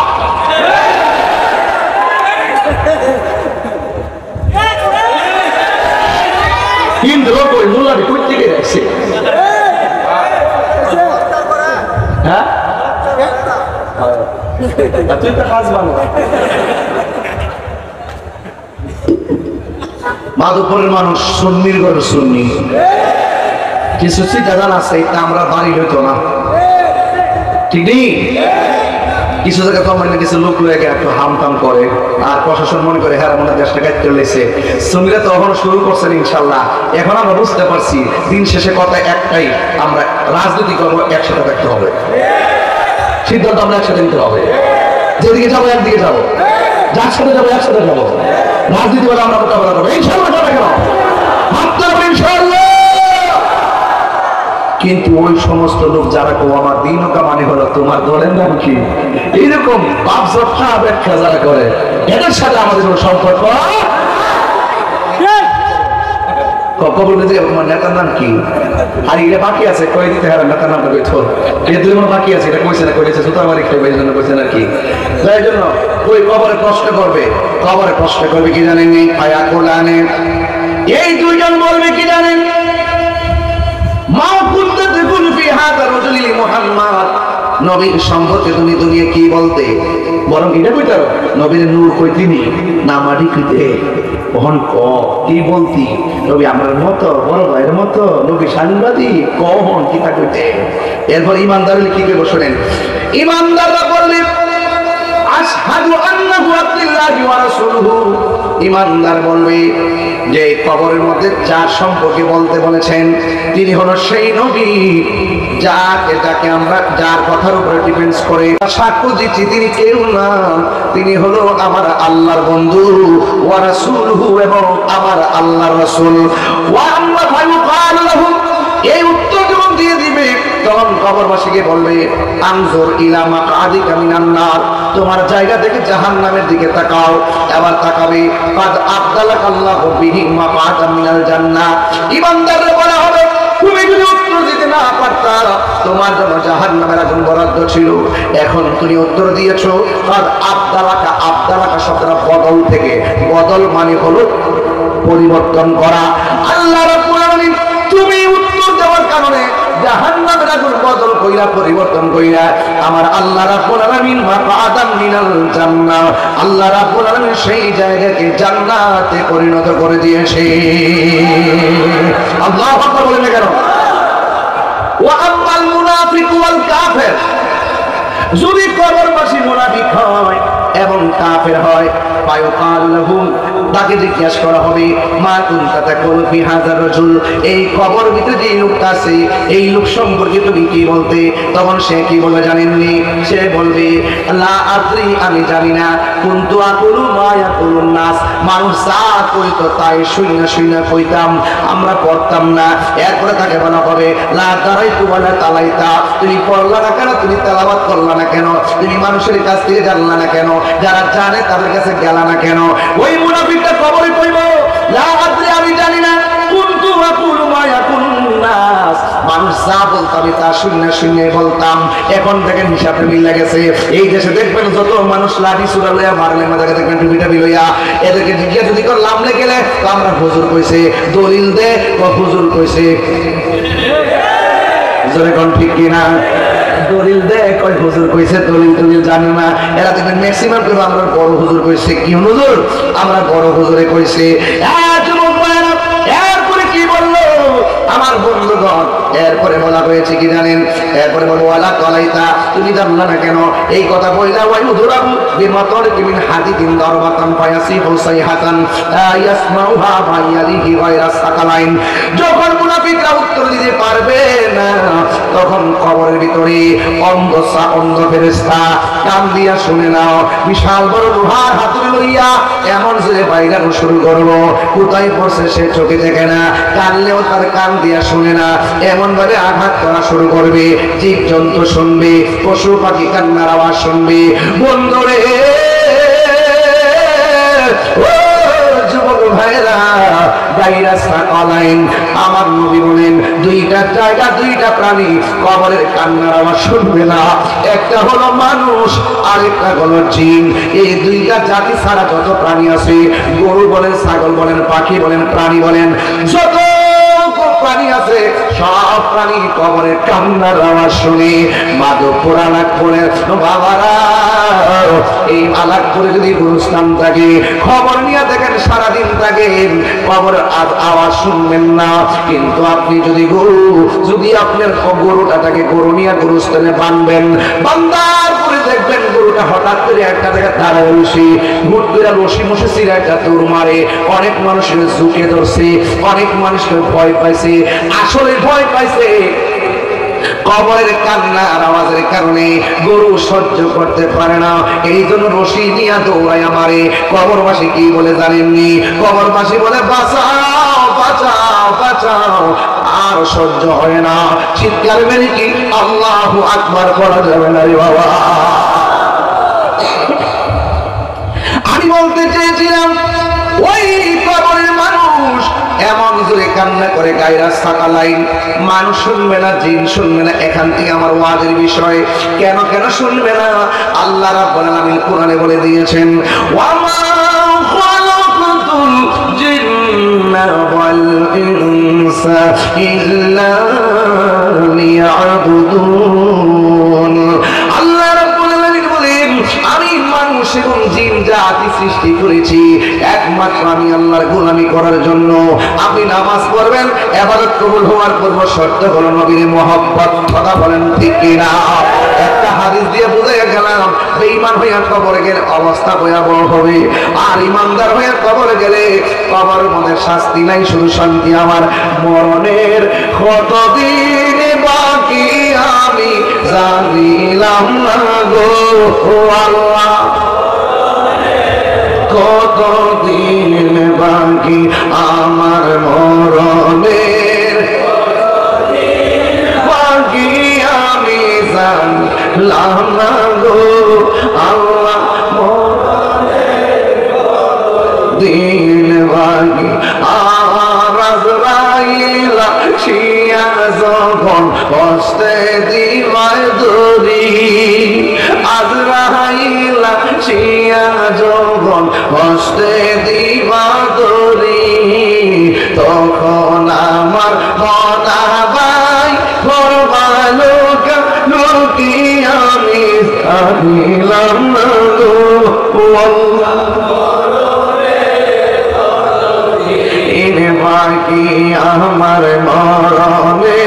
S2: হিন্দু লোক ওই মোল্লাটি কই থেকে রাখছে। হ্যাঁ তুই তো কাজ বানো। মাধবপুরের মানুষ সুন্নির ঘরে সুন্নি, কিছু চিন্তাধারা আছে, এটা আমরা বাড়ি হইতো না, ঠিক নেই। কিছু জায়গায় তো মানে কিছু লোক লেগে একটু হামটাম করে, আর প্রশাসন মনে করে হ্যাঁ মনে দেশটা কাটতে লেছে। সুন্নিরা তো এখনো শুরু করছেন ইনশাল্লাহ। এখন আমরা বুঝতে পারছি দিন শেষে কথা একটাই, আমরা রাজনীতি করবো, একসাথে থাকতে হবে, সিদ্ধান্ত আমরা একসাথে নিতে হবে। যেদিকে যাবো একদিকে যাবো, যার সাথে যাবো একসাথে যাবো, রাজনীতি বলে আমরা মোকাবেলা করবো ইনশাল্লাহ। যাবে কেন ভাবতে হবে ইনশাল্লাহ। কিন্তু ওই সমস্ত লোক যারা কেউ আমার দিনকা মানে হলো তোমার দলের নাম কি, এইরকম বাপসা ব্যাখ্যা যারা করে, এদের সাথে আমাদের কোনো সম্পর্ক। নেতার নাম কি, আর এটা বাকি আছে কয়ে দিতে হবে নেতার নামটা কইতো, দুই মনে বাকি আছে, এটা কইছে না কইছে সুতার বাড়ি খাইবে এই জন্য কইছেন আর কি। তাই জন্য ওই কবরে প্রশ্ন করবে, কবরে প্রশ্ন করবে কি জানেন, আয়া কোরআনে এই দুইজন বলবে কি জানেন, মা কুনতা তাকুল ফি হাযা রাজুলি মুহাম্মদ, নবীর সম্পর্কে তুমি দুনিয়া কি বলতে, বরং এটা কইতে নবীর নূর কই তিনি না মাটি কইতে কখন ক কি বলতি, নবী আমার মতো বড় ভাইয়ের মতো, নবী সাংবাদিক কখন কি তা কইতে। এরপর ইমানদাররা কি করবে শোনেন, ইমানদাররা বললে আশহাদু আন্নাহু আবদুল্লাহি ওয়া রাসূলুহু, ইমানদার বলবে যে কবরের মধ্যে যার সম্পর্কে বলতে বলেছেন তিনি হলো সেই নবী যাকে আমরা যার কথার উপরে ডিপেন্ডস করে সাক্ষ্য দিচ্ছি তিনি কেউ না, তিনি হলো আমার আল্লাহর বন্ধু ওয়া রাসূলুহু, এবং আমার আল্লাহর রাসূল। ওয়া আম্মা ফায়ুকালু, এই উত্তর যখন দিয়ে দিবে তখন কবরবাসীকে বলবে আনজুর ইলা মাকআদিকা মিনান নার, তোমার জায়গা থেকে জাহান্নামের দিকে তাকাও। এবার তাকাবে কাদ আবদালাকাল্লাহু বিহি মাকআদাম মিনাল জান্নাহ, ইমানদাররা বলা হবে তুমি যদি উত্তর দিতে না পারতা তোমার জন্য জাহান্নামের আগুন বরাদ্দ ছিল, এখন তুমি উত্তর দিয়েছো। কাদ আবদালাকা, আবদালাকা শব্দটা বদল থেকে, বদল মানে হলো পরিবর্তন করা। আল্লাহ রাব্বুল আলামিন তুমি উত্তর দেওয়ার কারণে জাহান্নামের আগুন বদল কইরা পরিবর্তন কইরা আমার আল্লাহ রাব্বুল আলামিন মাকআদাম মিনাল জান্নাহ, আল্লাহ রাব্বুল আলামিন সেই জায়গাকে জান্নাতে পরিণত করে দিয়েছে। আল্লাহু আকবার বলেন কেন। ওয়া আম্মাল মুনাফিকু ওয়াল কাফির, যদি কবরবাসী মুনাফিক হয় এবং কাফের হয়, ফায়ুকালু লাহুম, তাকে জিজ্ঞাসা করা হবে মা কুনতা তাকুল ফি হাযা রাজুল, এই কবর ভিতরে যে লোকটা আছে এই লোক সম্পর্কে তুমি কি বলতে, তখন সে কি বলবে জানেননি, সে বলবে লা আদরি, আমি জানি না, কুনতু আকুলু মা ইয়াকুলুন নাস, মানুষ যা কইতো তাই শুইনা শুইনা কইতাম, আমরা পড়তাম না। এরপরে তাকে বলা হবে লা দারাইতু ওয়ালা তালাইতা, তুমি পড়লা না কেন, তুমি তেলাওয়াত করলা না কেন, তুমি মানুষের কাছ থেকে জানলা না কেন, যারা জানে তাদের কাছে গেলা না কেন। ওই মুনাফিকটা কবরে কইব লা আদরি, আমি জানি না, কুনতু আকুলু মা ইয়াকুলুন নাস, মানুষ যা বলতো আমি তা শুনে শুনে বলতাম। এখন দেখেন হিসাবটা মিলে গেছে। এই দেশে দেখবেন যত মানুষ লাঠি চূড়া লইয়া মারলে মাঝে দেখবেন টুপিটা লইয়া, এদেরকে জিজ্ঞাসা যদি করলাম গেলে তো আমরা হুজুর কইছে, দলিল দে হুজুর কইছে, জোরে কোন ঠিক কিনা? দলিল দেখ ওই হুজুর কইছে, দলিল জানে না এরা। দেখবেন ম্যাক্সিমাম কেউ আমরা বড় হুজুর কইছে, কি হুজুর? আমরা বড় হুজুরে কইছে। এরপরে কি বললো আমার বন্ধুগণ? এরপরে বলা হয়েছে কি জানেন? এরপরে বলো ওয়ালা কলাইতা, তুমি জানলা না কেন এই কথা বইলা? ওয়াই মুদরাবু বিমাতর কিমিন হাদিদিন দরবাতান ফায়াসি হুসাইহাতান ইয়াসমাউহা বাইয়ালিহি গায়রা সাকালাইন। যখন মুনাফিকরা উত্তর দিতে পারবে না তখন কবরের ভিতরে অন্ধ ফেরেশতা কান দিয়া শুনে নাও, বিশাল বড় লোহার হাতুড়ি লইয়া এমন জোরে বাইরানো শুরু করবো, কোথায় পড়ছে সে চোখে দেখে না, কানলেও তার কান দিয়া শুনে না, এমন ভাবে আঘাত করা শুরু করবে। জীবজন্তু শুনবে, পশু পাখি কান্নার আওয়াজ শুনবে। বন্ধুরে ও যুবক ভাইরা, আমার নবী বলেন দুইটা জায়গা, দুইটা প্রাণী কবরের কান্নার আওয়াজ শুনবে না। একটা হলো মানুষ, আরেকটা হলো জিন। এই দুইটা জাতি ছাড়া যত প্রাণী আছে, গরু বলেন, ছাগল বলেন, পাখি বলেন, প্রাণী বলেন, যত প্রাণী আছে সব প্রাণী কবরের কান্নার আওয়াজ শুনে মাধবপুর আলাকপুরের বাবারা, এই আলাকপুরে যদি গুরুস্থান থাকে খবর নিয়ে দেখেন সারাদিন থাকেন, কবরের আওয়াজ শুনবেন না। কিন্তু আপনি যদি আপনার গরুটা থাকে, গরু নিয়ে গুরুস্থানে বাঁধবেন, বান্দার পরে দেখবেন গরুটা হঠাৎ করে একটা জায়গায় দাঁড়ায় রশি, হুট করে রশি মশি ছিঁড়ে একটা দৌড় মারে। অনেক মানুষের ঝুঁকে ধরছে, অনেক মানুষের ভয় পাইছে, আসলে ভয় পাইছে কবরের কান্নার আওয়াজের কারণে। গরু সহ্য করতে পারে না, এই জন্য রশি নিয়ে দৌড়ায় আমারে। কবরবাসী কি বলে জানেননি? কবরবাসী বলে বাঁচাও বাঁচাও বাঁচাও, আর সহ্য হয় না। চিৎকার মেরে কি আল্লাহু আকবার করা যাবে না রে বাবা? আমি বলতে চেয়েছিলাম ওই কবরের মানুষ এমন জোরে কান্না করে গায়রা সাকালাইন, মানুষ শুনবে না, জিন শুনবে না। এখান থেকে আমার ওয়াজের বিষয়, কেন শুনবে না? আল্লাহ রাব্বুল আলামিন কোরআনে বলে দিয়েছেন, ওয়ামা খালাকাতুল জিন্না ওয়াল ইনসা ইল্লা লিয়াবুদুন। আল্লাহ রাব্বুল আলামিন বলেন, আমি মানুষ এবং জিন জাতি সৃষ্টি করেছি একমাত্র আমি আল্লাহর গোলামি করার জন্য। আপনি নামাজ পড়বেন, ইবাদত কবুল হওয়ার পূর্ব শর্ত হলো নবীর মহব্বত। কথা বলেন ঠিক কিনা? একটা হাদিস দিয়ে বুঝাইয়া গেলাম, বেঈমান হইয়া কবরে গেলে অবস্থা ভয়াবহ হবে, আর ইমানদার হইয়া কবরে গেলে কবরের মধ্যে শাস্তি নাই, শুধু শান্তি। আমার মরণের কতদিন বাকি আমি জানিলাম না গো আল্লাহ, কতদিন বাকি আমার মরণের বাকি আমি জানলাম না গো আল্লাহ, দিন বাকি। আর আজরাইল শিয়া যখন হস্তে দিবায় দড়ি, আজরাইল শিয়া যখন হস্তে দিবা দড়ি, তখন আমার মনা ভাই ফরমালো লোকি আমি জানিলাম না গো আল্লাহ, বাকি আমার মরণে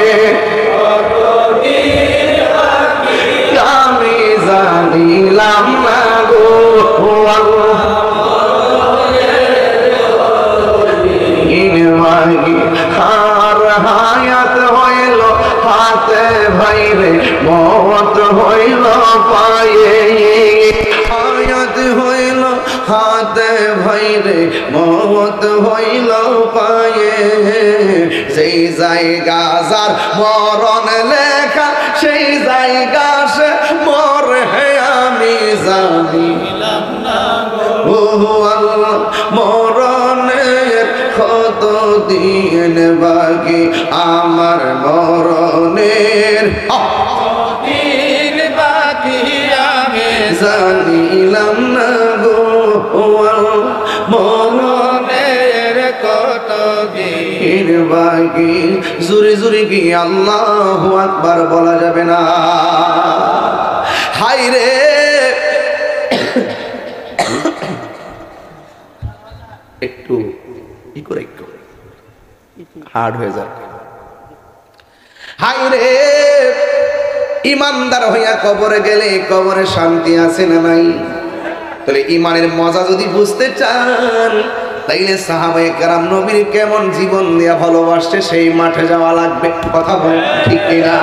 S2: আমি জানিলাম না গো আল্লাহ, আর হায়াত হইল হাতে ভাইরে, মত হইল পায়ে, হায়াত হইল হাতে ভাইরে, মত হইল পায়ে। সেই জায়গা যার মরণ লেখা, সেই জায়গা সে মরে আমি জানিলাম না গো আল্লাহ, মরণের কতদিন বাকি আমার মরণের দিন বাকি আমি জানিলাম না গো আল্লাহ, মরণের কতদিন
S1: নবীর বাকি জুরি জুরি কি আল্লাহু আকবার বলা যাবে না। হায় রে একটু ই করে একটু হার্ড হয়ে যায়। হায় রে ইমানদার হইয়া কবরে গেলে কবরে শান্তি আছে না নাই? তাহলে ইমানের মজা যদি বুঝতে চান তাইলে সাহাবায়ে কেরাম নবীর কেমন জীবন দিয়া ভালোবাসছে সেই মাঠে যাওয়া লাগবে। কথা বল ঠিক কিনা?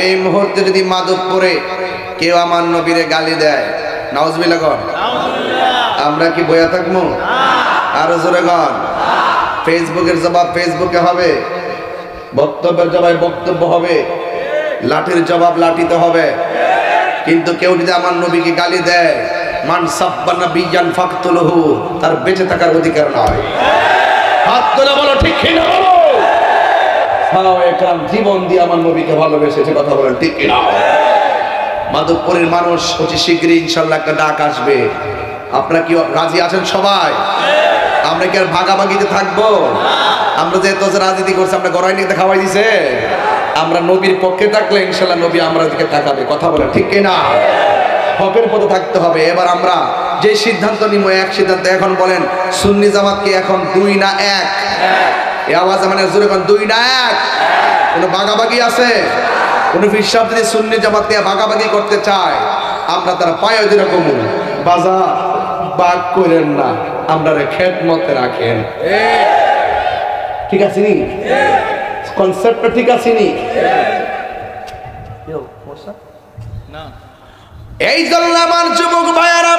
S1: এই মুহূর্তে যদি মাদকপুরে কেউ আমার নবীরে গালি দেয়, নাউজুবিল্লাহ গণ, আমরা কি বইয়া থাকবো? আরো জোরে গণ। ফেসবুকের জবাব ফেসবুকে হবে, বক্তব্যের জবাব বক্তব্য হবে, লাঠির জবাব লাঠিতে হবে। কিন্তু কেউ যদি আমার নবীকে গালি দেয়, মান সাব্বানা বিয়ান ফাকতুলহু, তার বেঁচে থাকার অধিকার নয়। হাত তুলে বলো ঠিক কিনা বলো। সাহাবায়ে কেরাম জীবন দিয়ে আমার নবীকে ভালোবেসেছে। কথা বলেন ঠিক কিনা? মাদকপুরের মানুষ অতি শীঘ্রই ইনশাআল্লাহ একটা ডাক আসবে। আপনারা কি রাজি আছেন সবাই? আমরা কি আর ভাগাভাগিতে থাকবো? আমরা যে এত রাজনীতি করছি, আমরা গড়াই নিতে খাওয়াই দিছে। আমরা নবীর পক্ষে থাকলে ইনশাআল্লাহ নবী আমরা দিকে তাকাবে। কথা বলেন ঠিক কিনা? হকের পথে থাকতে হবে। এবার আমরা যে সিদ্ধান্ত নিব এক সিদ্ধান্ত। এখন বলেন সুন্নি জামাত কি এখন 2 না 1? এই আওয়াজ মানে জোরে কোন 2 না 1? কোনো ভাগাভাগি আছে? কোনো ফিরসাব যদি সুন্নি জামাত নিয়ে ভাগাভাগি করতে চায়, আমরা তার পায়ে দিরা কমু বাজার বাগ করেন না, আমরা খেদমতে রাখেন। ঠিক আছে নি? কনসেপ্টটা ঠিক আছে নি? এই জন্য আমার যুবক ভাইয়ারা,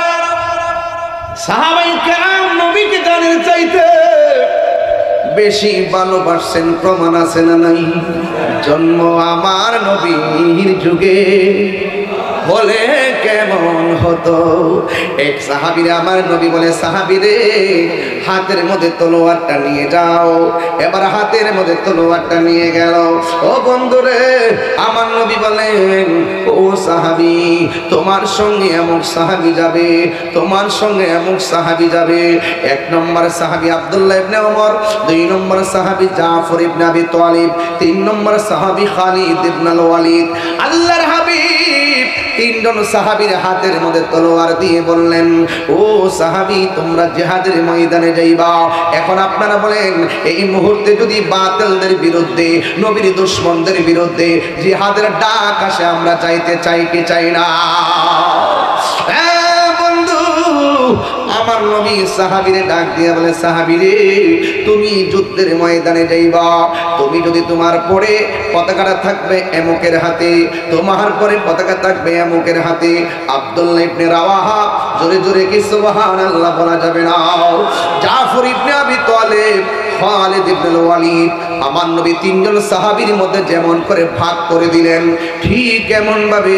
S1: সাহাবায়ে কেরাম নবীকে জানের চাইতে বেশি ভালোবাসছেন প্রমাণ আছে না নাই? জন্ম আমার নবীর যুগে বলে কেমন হতো। এক সাহাবীরে আমার নবী বলে, সাহাবীরে হাতের মধ্যে তলোয়ারটা নিয়ে যাও। এবার হাতের মধ্যে তলোয়ারটা নিয়ে গেল। ও বন্ধুরে, আমার নবী বলেন, ও সাহাবী, তোমার সঙ্গে এমন সাহাবী যাবে, তোমার সঙ্গে এমন সাহাবী যাবে। 1 নম্বর সাহাবী আব্দুল্লাহ ইবনে ওমর, 2 নম্বর সাহাবী জাফর ইবনে আবি তালিব, 3 নম্বর সাহাবী খালিদ ইবনে ওয়ালিদ। আল্লাহর হাবিব 3 জন সাহাবীর হাতের মধ্যে তলোয়ার দিয়ে বললেন, ও সাহাবী, তোমরা জিহাদের ময়দানে যাইবা। এখন আপনারা বলেন, এই মুহূর্তে যদি বাতিলদের বিরুদ্ধে, নবীর দুশমনদের বিরুদ্ধে জিহাদের ডাক আসে, আমরা চাইতে চাই কি চাই না? বন্ধু, আমার নবী সাহাবীরে ডাক দিয়ে বলে, সাহাবীরে, তুমি যুদ্ধের ময়দানে যাইবা। তুমি যদি তোমার পরে পতাকাটা থাকবে এমুকের হাতে, তোমার পরে পতাকা থাকবে এমুকের হাতে। আব্দুল্লাহ ইবনে রাওয়াহা, জোরে জোরে কি সুবহানাল্লাহ বলা যাবে না? জাফর ইবনে আবি তালিব, খালিদ ইবনে ওয়ালিদ, আমার নবী 3 জন সাহাবীর মধ্যে যেমন করে ভাগ করে দিলেন, ঠিক এমন ভাবে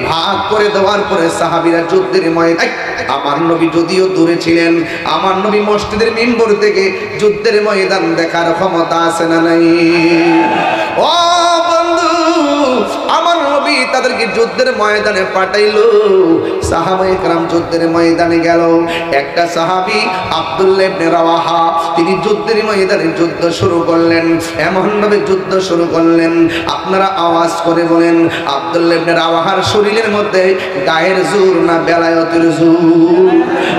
S1: ভাগ করে দেওয়ার পরে সাহাবীরা যুদ্ধের ময়দানে, আমার নবী যদিও দূরে ছিলেন, আমার নবী মসজিদের মিম্বর থেকে যুদ্ধের ময়দান দেখার ক্ষমতা আছে না নাই? ও বন্ধু, আমার নবী তাদেরকে যুদ্ধের ময়দানে পাঠাইলো। সাহাবায়ে কেরাম যুদ্ধের ময়দানে গেল। একটা সাহাবী আব্দুল্লাহ ইবনে রাওয়াহা, তিনি যুদ্ধের ময়দানে যুদ্ধ শুরু করলেন। এমন ভাবে যুদ্ধ শুরু করলেন, আপনারা আওয়াজ করে বলেন, আব্দুল্লাহ ইবনে রাওয়াহার শরীরের মধ্যে গায়ের জোর না বেলায়েতের জোর?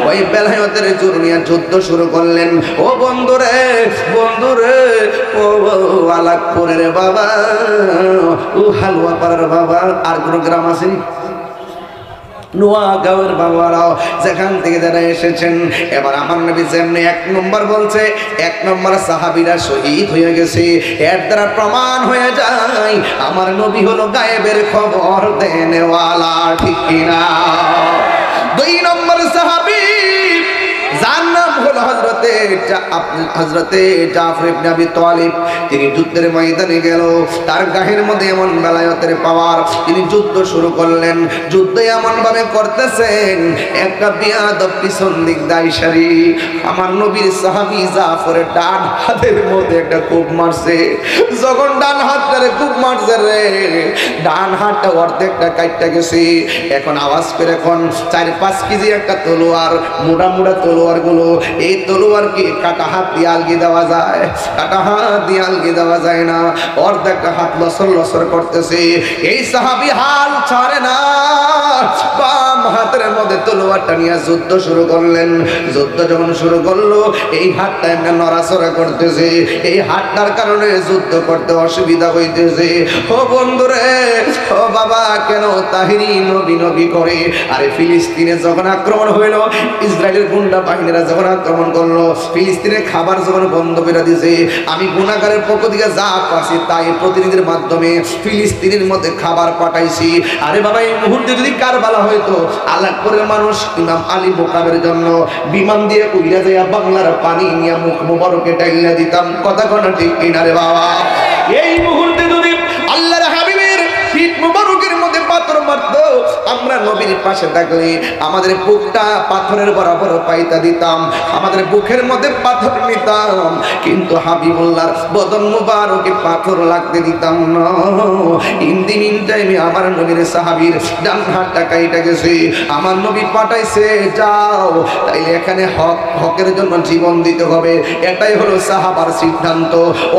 S1: ওই বেলায়েতের জোর নিয়ে যুদ্ধ শুরু করলেন। ও বন্ধুরে, বন্ধুরে, ও আলাকপুরের বাবা, ও হালুয়া পাড়ার বাবা, আর কোন গ্রাম আছে? নোয়াগাঁওয়ের বাবারাও যেখান থেকে যারা এসেছেন, এবার আমার নবী যেমনি 1 নম্বর বলছে, 1 নম্বর সাহাবীরা শহীদ হয়ে গেছে, এর দ্বারা প্রমাণ হয়ে যায় আমার নবী হলো গায়েবের খবর দেনেওয়ালা। ঠিক কিনা? 2 নম্বর সাহাবী, যার নাম হলো হযরতে জাফর ইবনে আবি তালিব, তিনি যুদ্ধের ময়দানে গেল। তার গায়ের মধ্যে এমন বেলায়েতের পাওয়ার, তিনি যুদ্ধ শুরু করলেন। যুদ্ধ এমন ভাবে করতেছেন, একটা বিয়াদব পিছন দিক দাইশারি আমার নবীর সাহাবী জাফরের ডান হাতের মধ্যে একটা কূপ মারছে। যখন ডান হাতটারে কূপ মারছে রে, ডান হাতটা অর্ধেকটা কাটতে গেছে। এখন আওয়াজ করে, এখন 4-5 কেজি একটা তলোয়ার, মোটা মোটা তলোয়ার গুলো এই তলোয়ারকে কাটা হাত দিয়ে আলগি দেওয়া যায়? কাটা হাত দিয়ে আলগি দেওয়া যায় না। অর্ধেকটা হাত লসর লসর করতেছে। এই সাহাবী হাল ছাড়ে না, বাম হাতের মধ্যে তলোয়ারটা নিয়ে যুদ্ধ শুরু করলেন। যুদ্ধ যখন শুরু করলো, এই হাতটা এমনি নড়াচড়া করতেছে। এই হাতটার কারণে যুদ্ধ করতে অসুবিধা হইতেছে। ও বন্ধুরে, ও বাবা, কেন তাহিরি নবী নবী করে? আরে ফিলিস্তিনে যখন আক্রমণ হইল, ইসরায়েলের গুন্ডা বাহিনীরা যখন আক্রমণ করলো, ফিলিস্তিনের খাবার যখন বন্ধ করে দিয়েছে, আমি গুনাহগারের পক্ষ থেকে যা পাচ্ছি তাই প্রতিনিধির মাধ্যমে ফিলিস্তিনের মধ্যে খাবার পাঠাইছি। আরে বাবা, এই মুহূর্তে যদি কারবালা হইতো, আলাদপুরের মানুষ ইমাম আলী মোকাবের জন্য বিমান দিয়ে উড়িয়া যায় বাংলার পানি নিয়ে মুখ মুবারকে টাইলা দিতাম। কথা কোন ঠিক কিনা রে বাবা? এই মুহূর্তে যদি আল্লাহর হাবিবের পিঠ মুবারকের মধ্যে পাথর মারতো, আমরা নবীর পাশে থাকলে আমাদের বুকটা পাথরের বরাবর পাইতা দিতাম, আমাদের বুকের মধ্যে পাথর নিতাম, কিন্তু হাবিবুল্লাহর বদন মুবারকে পাথর লাগতে দিতাম না। ইন টাইমে আমার নবীর সাহাবীর ডান হাতটা কাইটা গেছে, আমার নবী পাঠাইছে যাও, তাই এখানে হকের জন্য জীবন দিতে হবে, এটাই হলো সাহাবার সিদ্ধান্ত।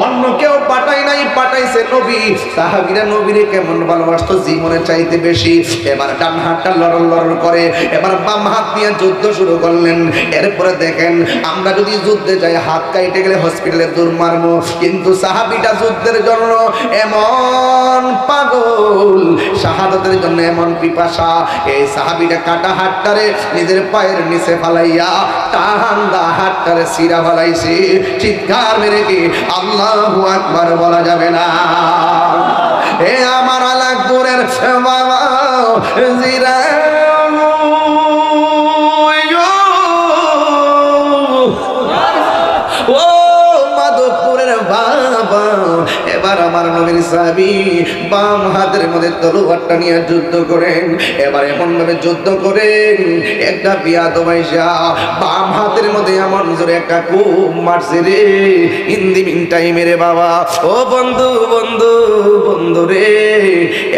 S1: অন্য কেউ পাঠাই নাই, পাঠাইছে নবী। সাহাবীরা নবীরে কেমন ভালোবাসতো, জীবনের চাইতে বেশি। এবার ডান হাতটা লড়ল লড়ল করে, এবার বাম হাত নিয়ে যুদ্ধ শুরু করলেন। এরপরে দেখেন, আমরা যদি যুদ্ধে যাই হাত কাইটে গেলে হসপিটালে দূর মারবো, কিন্তু সাহাবীটা যুদ্ধের জন্য এমন পাগল, শাহাদাতের জন্য এমন পিপাসা। এই সাহাবীটা কাটা হাতটারে নিজের পায়ের নিচে ফালাইয়া টান্দা হাতটারে সিরা ফালাইছে। চিৎকার মেরে কি আল্লাহু আকবার বলা যাবে না? এ আমার আলাকপুরের বাবা জিরা, ও মাধবপুরের বাবা, এবার আমার নবীর সাহাবী বাম হাতের মধ্যে তলোয়ারটা নিয়ে যুদ্ধ করেন। এবার এমন ভাবে যুদ্ধ করেন, একটা বিয়াদব আইসা বাম হাতের মধ্যে এমন জোরে একটা কূপ মারছে রে। ইন দি মিন টাইমে রে বাবা, ও বন্ধু বন্ধু বন্ধু রে,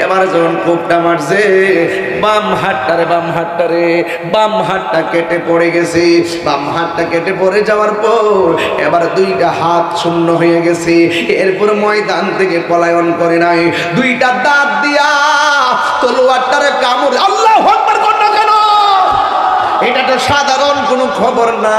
S1: এবার যখন কূপটা মারছে, বাম হাতটা কেটে পড়ে গেছে। বাম হাতটা কেটে পড়ে যাওয়ার পর এবার দুইটা হাত শূন্য হয়ে গেছে। এরপর ময়দান থেকে পলায়ন করে নাই, দুইটা দাঁত দিয়া তলোয়ারটারে কামড়। আল্লাহু আকবার কর না কেন? এটা তো সাধারণ কোনো খবর না।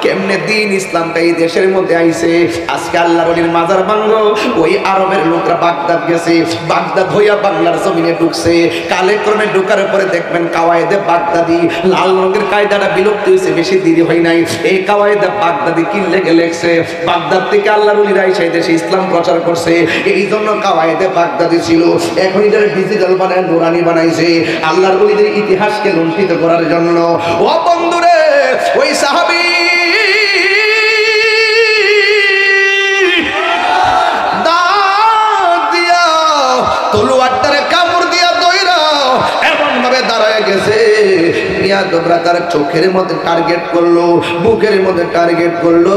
S1: কেমনে দিন ইসলামটা এই দেশের মধ্যে আইছে। আজকে আল্লাহর ওলির মাজার ভাঙলো, ওই আরবের লোকরা বাগদাদ গেছে, বাগদাদ হইয়া বাংলার জমিনে ঢুকছে। কালে ক্রমে ঢুকার পরে দেখবেন কাওয়ায়েদে বাগদাদি, লাল রঙের কায়দাটা বিলুপ্ত হয়েছে, বেশি দেরি হয় নাই। এই কাওয়ায়েদে বাগদাদি কি লেগে লেখছে, বাগদাদ থেকে আল্লাহর ওলিরা আইসা এই দেশে ইসলাম প্রচার করছে। এই জন্য কাওয়ায়েদে বাগদাদি ছিল, এখন এটা ডিজিটাল বানায় নুরানি বানাইছে আল্লাহর ওলিদের ইতিহাসকে লুণ্ঠিত করার জন্য। ও বন্ধুরে, ওই সাহাবী দাঁত দিয়া তলোয়ারটারে কামড় দিয়া দইরা এমন ভাবে দাঁড়ায় গেছে, বিয়াদবরা তার চোখের মধ্যে টার্গেট করলো, বুকের মধ্যে টার্গেট করলো।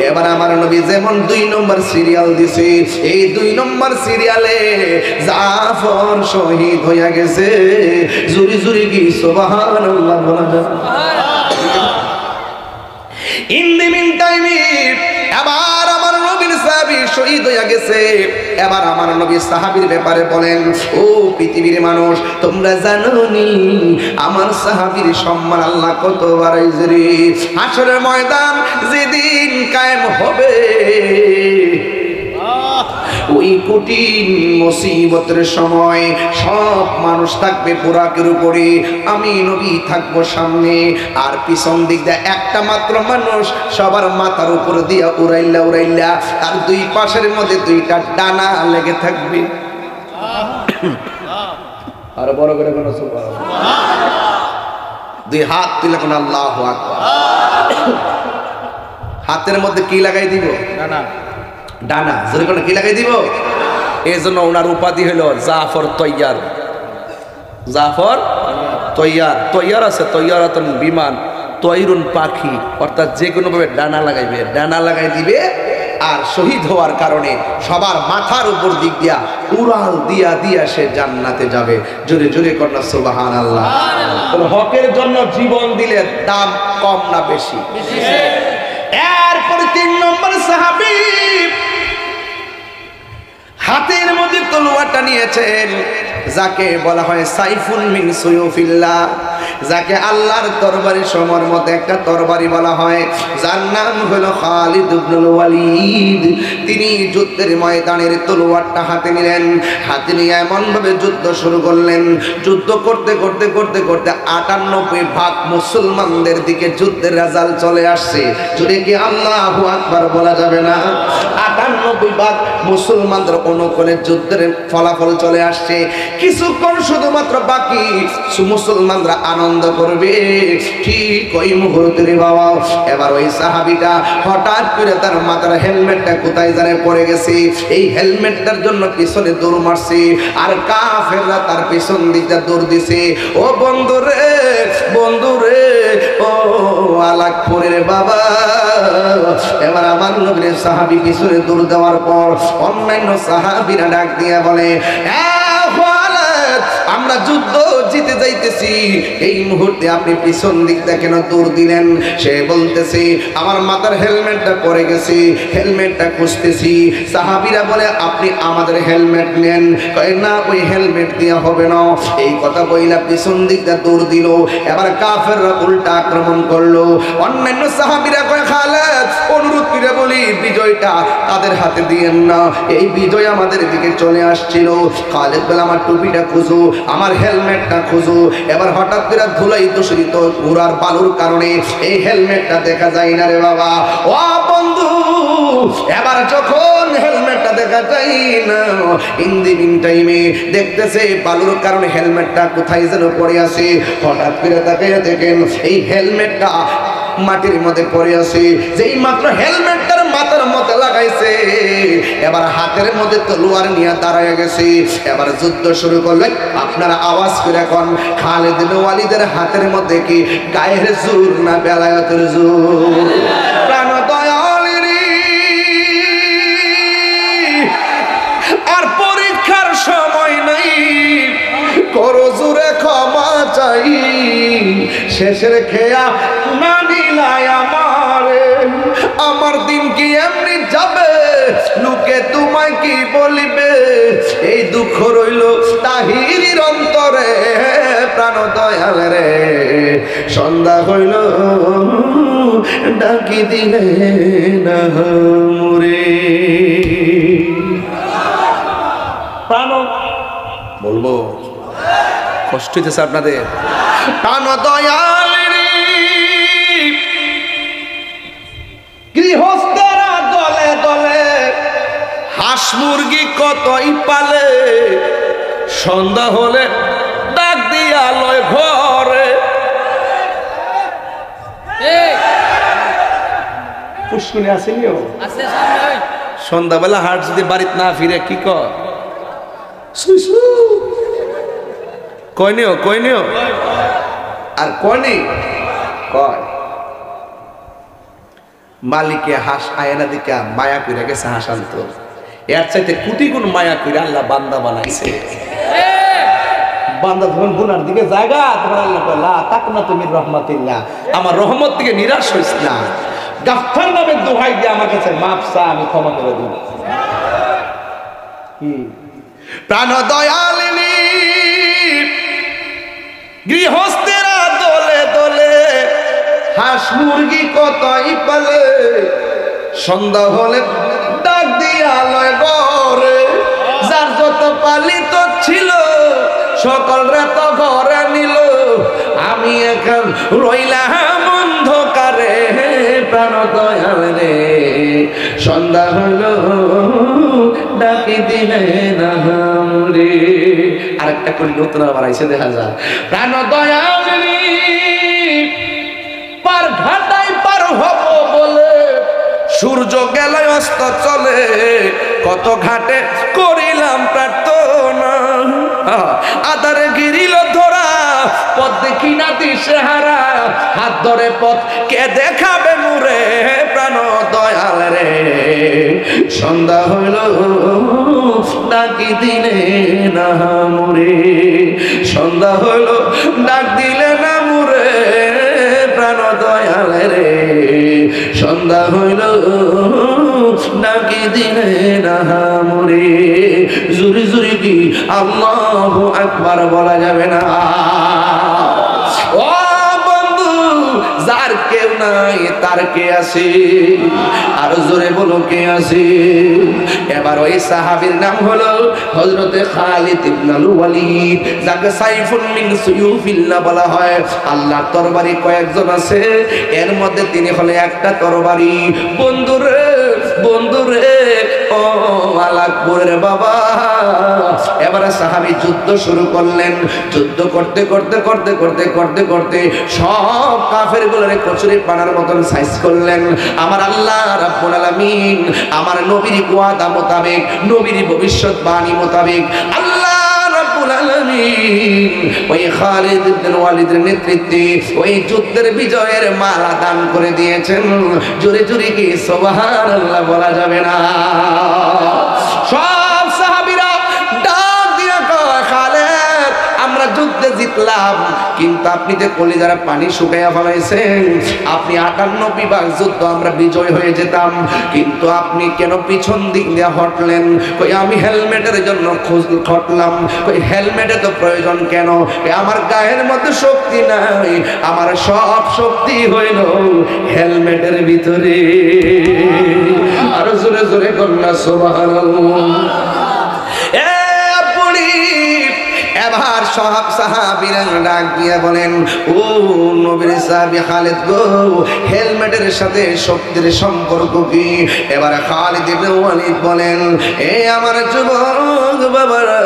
S1: এবার আমার নবী যেমন 2 নম্বর সিরিয়াল দিছে, এই 2 নম্বর সিরিয়ালে জাফর শহীদ হইয়া গেছে। জুরি জুরি কি সুবহানাল্লাহ বলা যায়? ইন দি মিন টাইমে এবার আমার নবীর সাহাবী শহীদ হইয়া গেছে। এবার আমার নবী সাহাবীর ব্যাপারে বলেন, ও পৃথিবীর মানুষ, তোমরা জানো নি আমার সাহাবীর সম্মান আল্লাহ কত বাড়াইছে রে। হাসরের ময়দান যেদিন কায়েম হবে, ওই কঠিন মুসিবতের সময় সব মানুষ থাকবে পোড়াকের উপরে, আমি নবী থাকবো সামনে, আর পিছন দিক দিয়ে একটা মাত্র মানুষ সবার মাথার উপর দিয়া উড়াইলা উড়াইলা, আর 2 পাশের মধ্যে 2টা ডানা লেগে থাকবে। আর বড় করে কোন সুবহানাল্লাহ, 2 হাত তুলে কোন আল্লাহু আকবার। হাতের মধ্যে কি লাগাই দিব? ডানা। ডানা জোরে করে কি লাগাই দিব? এই জন্য ওনার উপাধি হলো জাফর তৈয়ার। জাফর তৈয়ার, তৈয়ার আছে তৈয়ারাতুন বিমান, তৈরুন পাখি, অর্থাৎ যে কোনো ভাবে ডানা লাগাইবে, ডানা লাগাই দিবে আর শহীদ হওয়ার কারণে সবার মাথার উপর দিক দিয়া উড়াল দিয়া দিয়া সে জান্নাতে যাবে। জোরে জোরে কন্যা সুবহানাল্লাহ। হকের জন্য জীবন দিলে দাম কম না বেশি? এরপরে 3 নম্বর সাহাবী হাতের মধ্যে তলোয়ারটা নিয়েছেন, যাকে বলা হয় সাইফুন মিন সুয়ুফিল্লাহ, যাকে আল্লাহর তরবারি সমর মধ্যে একটা তরবারি বলা হয়, যার নাম হলো খালিদ ইবনুল ওয়ালিদ। তিনি যুদ্ধের ময়দানের তলোয়ারটা হাতে নিলেন, হাতে নিয়ে এমন ভাবে যুদ্ধ শুরু করলেন, যুদ্ধ করতে করতে করতে করতে 98 ভাগ মুসলমানদের দিকে যুদ্ধের রেজাল্ট চলে আসছে। যদি কি আল্লাহু আকবার বলা যাবে না? 98 ভাগ মুসলমানদের অনুকূলে যুদ্ধের ফলাফল চলে আসছে। কিছুক্ষণ শুধুমাত্র বাকি, মুসলমানরা আনন্দ করবে। ঠিক ওই মুহূর্তে রে বাবা, এবার ওই সাহাবীটা হঠাৎ করে তার মাথার হেলমেটটা কোথায় জানে পড়ে গেছে। এই হেলমেটটার জন্য পিছনে দৌড় মারছে, আর কাফেররা তার পিছন দিকটা দৌড় দিছে। ও বন্ধুরে, বন্ধুরে, ও আলাকপুরের বাবা। এবার আমার নবীর সাহাবী পিছনে দৌড় দেওয়ার পর অন্যান্য সাহাবীরা ডাক দিয়ে বলে, আমরা যুদ্ধ জিতে যাইতেছি, এই মুহূর্তে আপনি পিছন দিকটা কেন দৌড় দিলেন? সে বলতেছে, আমার মাথার হেলমেটটা পড়ে গেছে, হেলমেটটা খুঁজতেছি। সাহাবীরা বলে, আপনি আমাদের হেলমেট নেন। কয় না, ওই হেলমেট দিয়ে হবে না। এই কথা বইলা পিছন দিকটা দৌড় দিল। এবার কাফেররা উল্টা আক্রমণ করলো। অন্যান্য সাহাবীরা কয়, খালেদ অনুরোধ করে বলি, বিজয়টা তাদের হাতে দিয়েন না, এই বিজয় আমাদের দিকে চলে আসছিল। খালেদ বলে, আমার টুপিটা খুঁজো, আমার হেলমেটটা খুঁজো। এবার হঠাৎ করে ধুলাই দূষিত ঘোড়ার বালুর কারণে এই হেলমেটটা দেখা যায় না রে বাবা। ও বন্ধু, এবার যখন হেলমেটটা দেখা যায় না, ইন দি মিন টাইমে দেখতেছে বালুর কারণে হেলমেটটা কোথায় যেন পড়ে আছে। হঠাৎ করে তাকিয়ে দেখেন এই হেলমেটটা মাটির মধ্যে পড়ে আছে। যেই মাত্র হেলমেটটার মাথার মধ্যে লাগাইছে, এবার হাতের মধ্যে তলোয়ার নিয়ে দাঁড়ায় গেছে। এবার যুদ্ধ শুরু করলেন। আপনারা আওয়াজ করে এখন, খালিদ ইবনে ওয়ালিদের হাতের মধ্যে কি গায়ের জোর না বেলায়েতের জোর? প্রাণ দয়ালেরি, আর পরীক্ষার সময় নাই, করো জোরে ক্ষমা চাই। শেষের খেয়া না নিলাই আমারে, আমার দিন কি এমনি যাবে, লোকে তোমায় কি বলিবে? এই দুঃখ রইল তাহিরির অন্তরে, প্রাণ দয়াল রে, সন্ধ্যা হইল ডাকি দিলে না মোরে। প্রাণ বলবো, কষ্ট হইতেছে আপনাদের? প্রাণ দয়াল রে, গৃহস্থরা দলে দলে হাঁস মুরগি কতই পালে, সন্ধ্যা হলে ডাক দিয়া লয় ঘরে। পুষ্কুনি আসেনিও, সন্ধ্যাবেলা হাট যদি বাড়িতে না ফিরে কি কর, কয়নিও কয়নিও আর কয়নি কয়, মালিকে হাঁস আয়না দিকা মায়া কইরা গেছে হাঁস আনতো। এর চাইতে কোটি গুণ মায়া কইরা আল্লাহ বান্দা বানাইছে। বান্দা যখন গুনার দিকে জায়গা, তখন আল্লাহ কয়, লা তাকনা তুমি রহমাতিল্লাহ, আমার রহমত থেকে নিরাশ হইস না। গাফফার নামে দোহাই দিয়ে আমার কাছে মাফ চা, আমি ক্ষমা করে দিব। কি প্রাণ দয়ালিনী, গৃহস্থেরা দলে দলে হাঁস মুরগি কতই পালে, সন্ধ্যা হলে ডাক দিয়া লয় ঘরে। যার যত পালিত ছিল সকল রাত ঘরে নিল, আমি এখন রইলাম অন্ধকারে। প্রাণ দয়াল রে, সন্ধ্যা হলো ডাকি দিলে না রে। আরেকটা করে নতুন আবার আইসে দেখা যায়। প্রাণ দয়াল রে, পার ঘাটাই পার হব বলে সূর্য গেল অস্ত চলে, কত ঘাটে করিলাম প্রার্থনা, আধারে গিরিল ধরা, পথ দেখি না দিশেহারা, হাত ধরে পথ কে দেখাবে মুরে। প্রাণ দয়াল রে, সন্ধ্যা হইল ডাকি দিলে না মোরে, সন্ধ্যা হইল ডাক দিলে না মোরে প্রাণ দয়াল রে, সন্ধ্যা হইল ডাকি দিলে না মোরে। জুরি জুরি কি আল্লাহু আকবার বলা যাবে না? ও বন্ধু, যার কেউ নাই তার কে আছে? আর জোরে বলো কে আছে? এবার ওই সাহাবীর নাম হলো হযরতে খালিদ ইবনে ওয়ালিদ, যাকে সাইফুন মিন সুয়ুফিল্লাহ বলা হয়। আল্লাহর তরবারি কয়েকজন আছে, এর মধ্যে তিনি হলে একটা তরবারি। বন্ধুরে বন্ধুরে ও আলাকপুরের বাবা, এবারে সাহাবী যুদ্ধ শুরু করলেন। যুদ্ধ করতে করতে করতে করতে করতে করতে সব কাফের গুলোরে কচুরি পানার মতন সাইজ করলেন। আমার আল্লাহ রাব্বুল আলামিন আমার নবীর ওয়াদা মোতাবেক, নবীর ভবিষ্যৎবাণী মোতাবেক আল্লাহ রাব্বুল আলামিন ওই খালিদ ইবনে ওয়ালিদের নেতৃত্বে ওই যুদ্ধের বিজয়ের মালা দান করে দিয়েছেন। জোরে জোরে কি সুবহানাল্লাহ বলা যাবে না? সব সাহাবীরা ডাক দিয়া কয়, খালিদ আমরা যুদ্ধে জিতলাম, কিন্তু আপনি যে কলিজার পানি শুকাইয়া ফেলাইছেন। আপনি 58 বিভাগ যুদ্ধ আমরা বিজয় হয়ে যেতাম, কিন্তু আপনি কেন পিছন দিক দিয়ে হটলেন? কই আমি হেলমেটের জন্য খটলাম। কই হেলমেটে তো প্রয়োজন কেন? আমার গায়ের মধ্যে শক্তি নাই, আমার সব শক্তি হইল হেলমেটের ভিতরে। আর জোরে জোরে কন্যা সুবহানাল্লাহ। এবার সব সাহাবীরা ডাক দিয়ে বলেন, ও নবীর সাহাবী খালিদ গো, হেলমেটের সাথে শক্তির সম্পর্ক কি? এবার খালিদ ইবনে ওয়ালিদ বলেন, এ আমার যুবক বাবারা।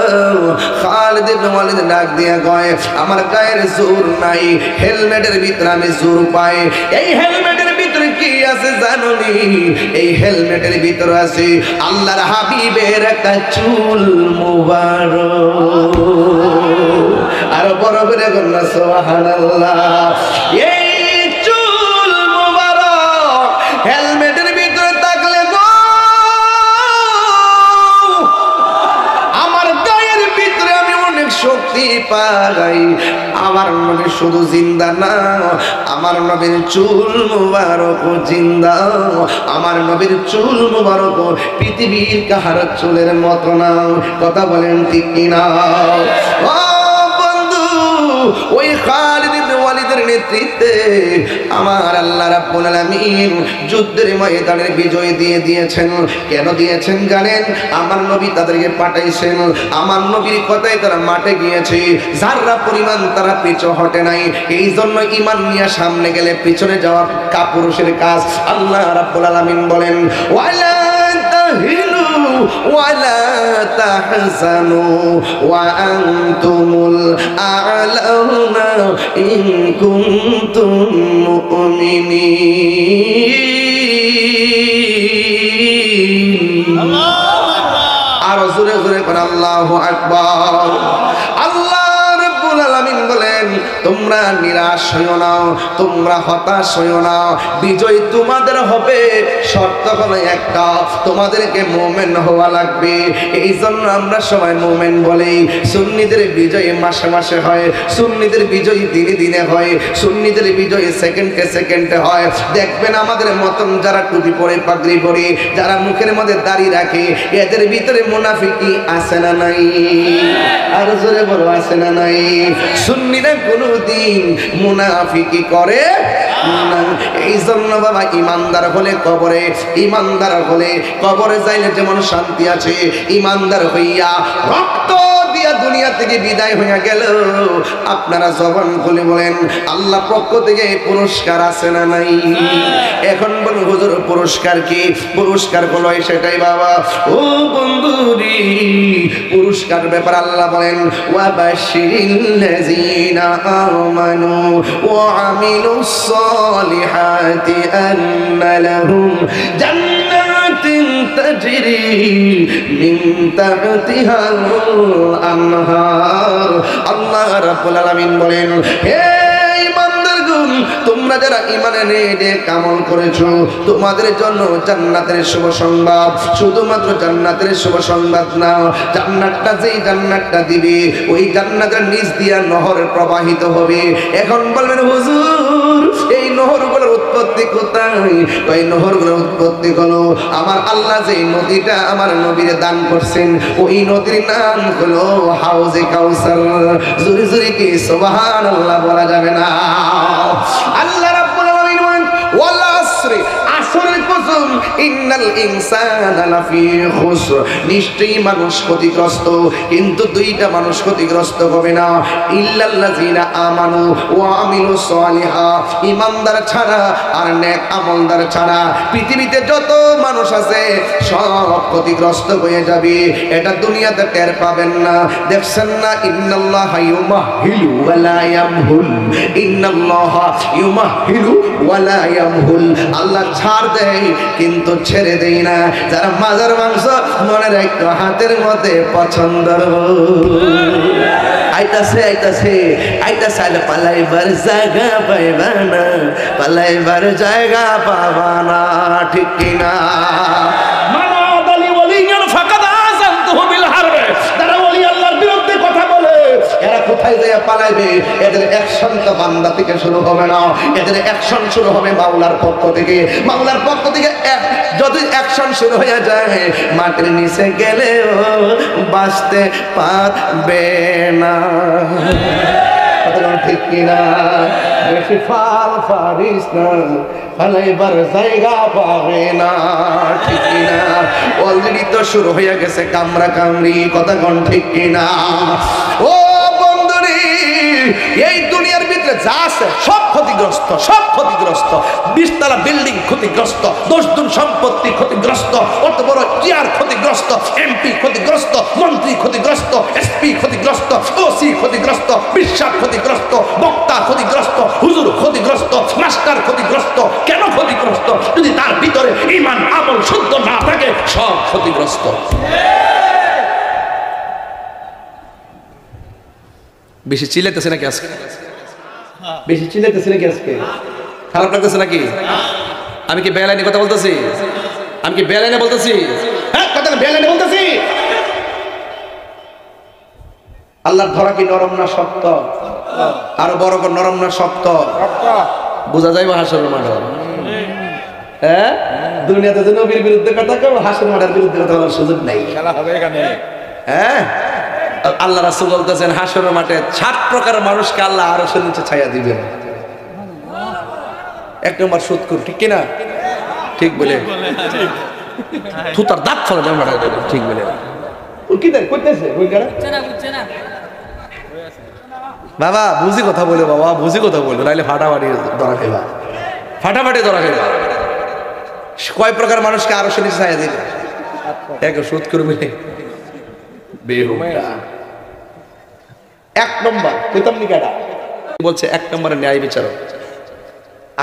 S1: খালিদ ইবনে ওয়ালিদ ডাক দিয়ে কয়, আমার গায়ের জোর নাই, হেলমেটের ভিতরে আমি জোর পাই। এই হেলমেটের ভিতরে কি আছে জানোনি? এই হেলমেটের ভিতরে আছে আল্লাহর হাবিবের একটা চুল মুবারক। আর বড় করে কন্যা সুবহানাল্লাহ। এই চুল মুবারক হেলমেটের ভিতরে থাকলে গো, আমার গায়ের ভিতরে আমি অনেক শক্তি পাই। আমার নবী শুধু জিন্দা না, আমার নবীর চুল মুবারক জিন্দা। আমার নবীর চুল মুবারক পৃথিবীর কাহার চুলের মতো না। কথা বলেন ঠিক কিনা? ওই খালিদ ইবনে ওয়ালিদের নেতৃত্বে আমার আল্লাহ রাব্বুল আলামিন যুদ্ধের ময়দানের বিজয় দিয়ে দিয়েছেন। কেন দিয়েছেন জানেন? আমার নবী তাদেরকে পাঠাইছেন, আমার নবীর কথায় তারা মাঠে গিয়েছে, যারা পরিমাণ তারা পিছু হটে নাই। এই জন্য ঈমান নিয়ে সামনে গেলে পিছনে যাওয়া কাপুরুষের কাজ। আল্লাহ রাব্বুল আলামিন বলেন, ওয়ালা তাহিনু ওয়ালা তাহজানু ওয়া আনতুমুল আ'লাউনা ইন কুনতুম মুমিনিন। আর জোরে জোরে করে আল্লাহু আকবার। আল্লাহ রাব্বুল আলামিন বলেন, তোমরা নিরাশ হইও না, তোমরা হতাশ হইও না, বিজয় তোমাদের হবে। শর্ত হলো একটা, তোমাদেরকে মুমিন হওয়া লাগবে। এই জন্য আমরা সবাই মুমিন বলি। সুন্নিদের বিজয় মাসে মাসে হয়, সুন্নিদের বিজয় দিনে দিনে হয়, সুন্নিদের বিজয় সেকেন্ডে সেকেন্ডে হয়। দেখবেন আমাদের মতন যারা টুপি পরে, পাগড়ি পরে, যারা মুখের মধ্যে দাড়ি রাখে, এদের ভিতরে মুনাফিকি আছে না নাই? আর জোরে বলো আছে না নাই? সুন্নিরা কোনদিন মুনাফিকি করে না। এই জন্য বাবা ইমানদার হলে কবরে, ইমানদার হলে কবরে যাইলে যেমন শান্তি আছে, ইমানদার হইয়া রক্ত দিয়া দুনিয়া থেকে বিদায় হইয়া গেল, আপনারা জবান খুলে বলেন আল্লাহ পক্ষ থেকে পুরস্কার আছে না নাই? এখন বলুন হুজুর পুরস্কার কি? পুরস্কার হলো সেটাই বাবা। ও বন্ধুরি, পুরস্কার ব্যাপার আল্লাহ বলেন, ওয়া বাশিরিল্লাযিনা আমানু ওয়া আমিলুস সালিহাতি আন্না লাহুম জান্নাতিন তাজরি মিন তাহতিহাল আনহার। আল্লাহ রাব্বুল আলামিন বলেন, হে ইমানদারগণ, তোমরা যারা ঈমানে নিয়ে আমল করেছো তোমাদের জন্য জান্নাতের শুভ সংবাদ। শুধুমাত্র জান্নাতের শুভ সংবাদ না, জান্নাতটা যেই জান্নাতটা দিবে ওই জান্নাতের নিচ দিয়া নহর প্রবাহিত হবে। এখন বলবেন হুজুর এই নহরগুলোর উৎপত্তি কোথায়? ওই নহরগুলোর উৎপত্তি হলো আমার আল্লাহ যেই নদীটা আমার নবীরে দান করছেন ওই নদীর নাম হলো হাউজে কাউসার। জোরে জোরে কি সুবহানাল্লাহ বলা যাবে না? আল্লাহ রাব্বুল আলামিন বলেন ওয়াল আসরি, আসরের কসম, ইন্নাল ইনসানা লাফি খুসর, নিশ্চয়ই মানুষ ক্ষতিগ্রস্ত। কিন্তু দুইটা মানুষ ক্ষতিগ্রস্ত হবে না, ইল্লাল্লাযিনা আমানু ওয়া আমিলুস সালিহাত, ঈমানদার ছাড়া আর নেক আমলদার ছাড়া পৃথিবীতে যত মানুষ আছে সব ক্ষতিগ্রস্ত হয়ে যাবে। এটা দুনিয়াতে টের পাবেন না। দেখছেন না ইন্নাল্লাহা ইউমাহিলু ওয়া লা ইয়ামহুল, ইন্নাল্লাহা ইউমাহিলু ওয়া লা ইয়ামহুল, আল্লাহ ছাড় দেয় কিন্তু ছেড়ে দেয় না। যারা মাজার মাংস মনে রাখতো হাতের মধ্যে পছন্দ আইতাছে আইতাছে আইতাছে আইলে পালাইবার জায়গা পাইবা না, পালাইবার জায়গা পাবা না, ঠিক কিনা? এরা কোথায় যায় পালাইবে? এদের অ্যাকশন তো বান্দা থেকে শুরু হবে না, এদের অ্যাকশন শুরু হবে মাওলার পক্ষ থেকে। মাওলার পক্ষ থেকে যদি অ্যাকশন শুরু হয়ে যায় মাটির নিচে গেলেও বাঁচতে পারবে না, ঠিক কিনা? বেশি ফাল ফারিস না, পালাইবার জায়গা পাবে না, ঠিক কিনা? অলরেডি তো শুরু হয়ে গেছে কামরা কামড়ি, কথা কোন ঠিক কিনা? ও বন্ধুরে, এই দুনিয়ার ভিতরে যা আছে সব ক্ষতিগ্রস্ত, সব ক্ষতিগ্রস্ত। 20 তলা বিল্ডিং ক্ষতিগ্রস্ত, 10 গুণ সম্পত্তি ক্ষতিগ্রস্ত, অত বড় চেয়ার ক্ষতিগ্রস্ত, এমপি ক্ষতিগ্রস্ত, মন্ত্রী ক্ষতিগ্রস্ত, এসপি ক্ষতিগ্রস্ত, ওসি ক্ষতিগ্রস্ত, বিশ্বাস ক্ষতিগ্রস্ত, বক্তা ক্ষতিগ্রস্ত, হুজুর ক্ষতিগ্রস্ত, মাস্টার ক্ষতিগ্রস্ত। কেন ক্ষতিগ্রস্ত? যদি তার ভিতরে ঈমান আমল শুদ্ধ না থাকে সব ক্ষতিগ্রস্ত। বেশি চিল্লাইতেছে নাকি আজকে? বেশি চিল্লাইতেছে নাকি আজকে? খারাপ লাগতেছে নাকি? আমি কি বেলাইনে কথা বলতেছি? আমি কি বেলাইনে বলতেছি? হ্যাঁ, কথা বেলাইনে বলতেছি। আল্লাহর ধরা কি নরম না শক্ত? আরো বড় করে নরম না শক্ত? বোঝা যাইব হাসরের মাঠে। হ্যাঁ, দুনিয়াতে যে নবীর বিরুদ্ধে কথা কেউ হাসরের মাঠের বিরুদ্ধে কথা বলার সুযোগ নাই। খেলা হবে এখানে। হ্যাঁ, আল্লাহ রাসূল বলতেছেন হাসরের মাঠে 7 প্রকারের মানুষকে আল্লাহ আরশের নিচে ছায়া দিবেন। 1 নম্বর সুদখোর, ঠিক কিনা? ঠিক বলে থুতার দাঁত ফেলে দেন, ঠিক বলে। ও কি দেয় কইতেছে ওই গাড়া? বাবা বুঝি কথা বলে, বাবা বুঝি কথা বলবে, নাইলে ফাটাফাটি ধরা খেবা, ফাটাফাটি ধরা খেবা। কয় প্রকার মানুষকে আরশের নিচে ছায়া দিবে? 1 সুদখোর মিলে বেহুদা। 1 নম্বর কইতাম নি কাটা বলছে 1 নম্বরে ন্যায় বিচারক।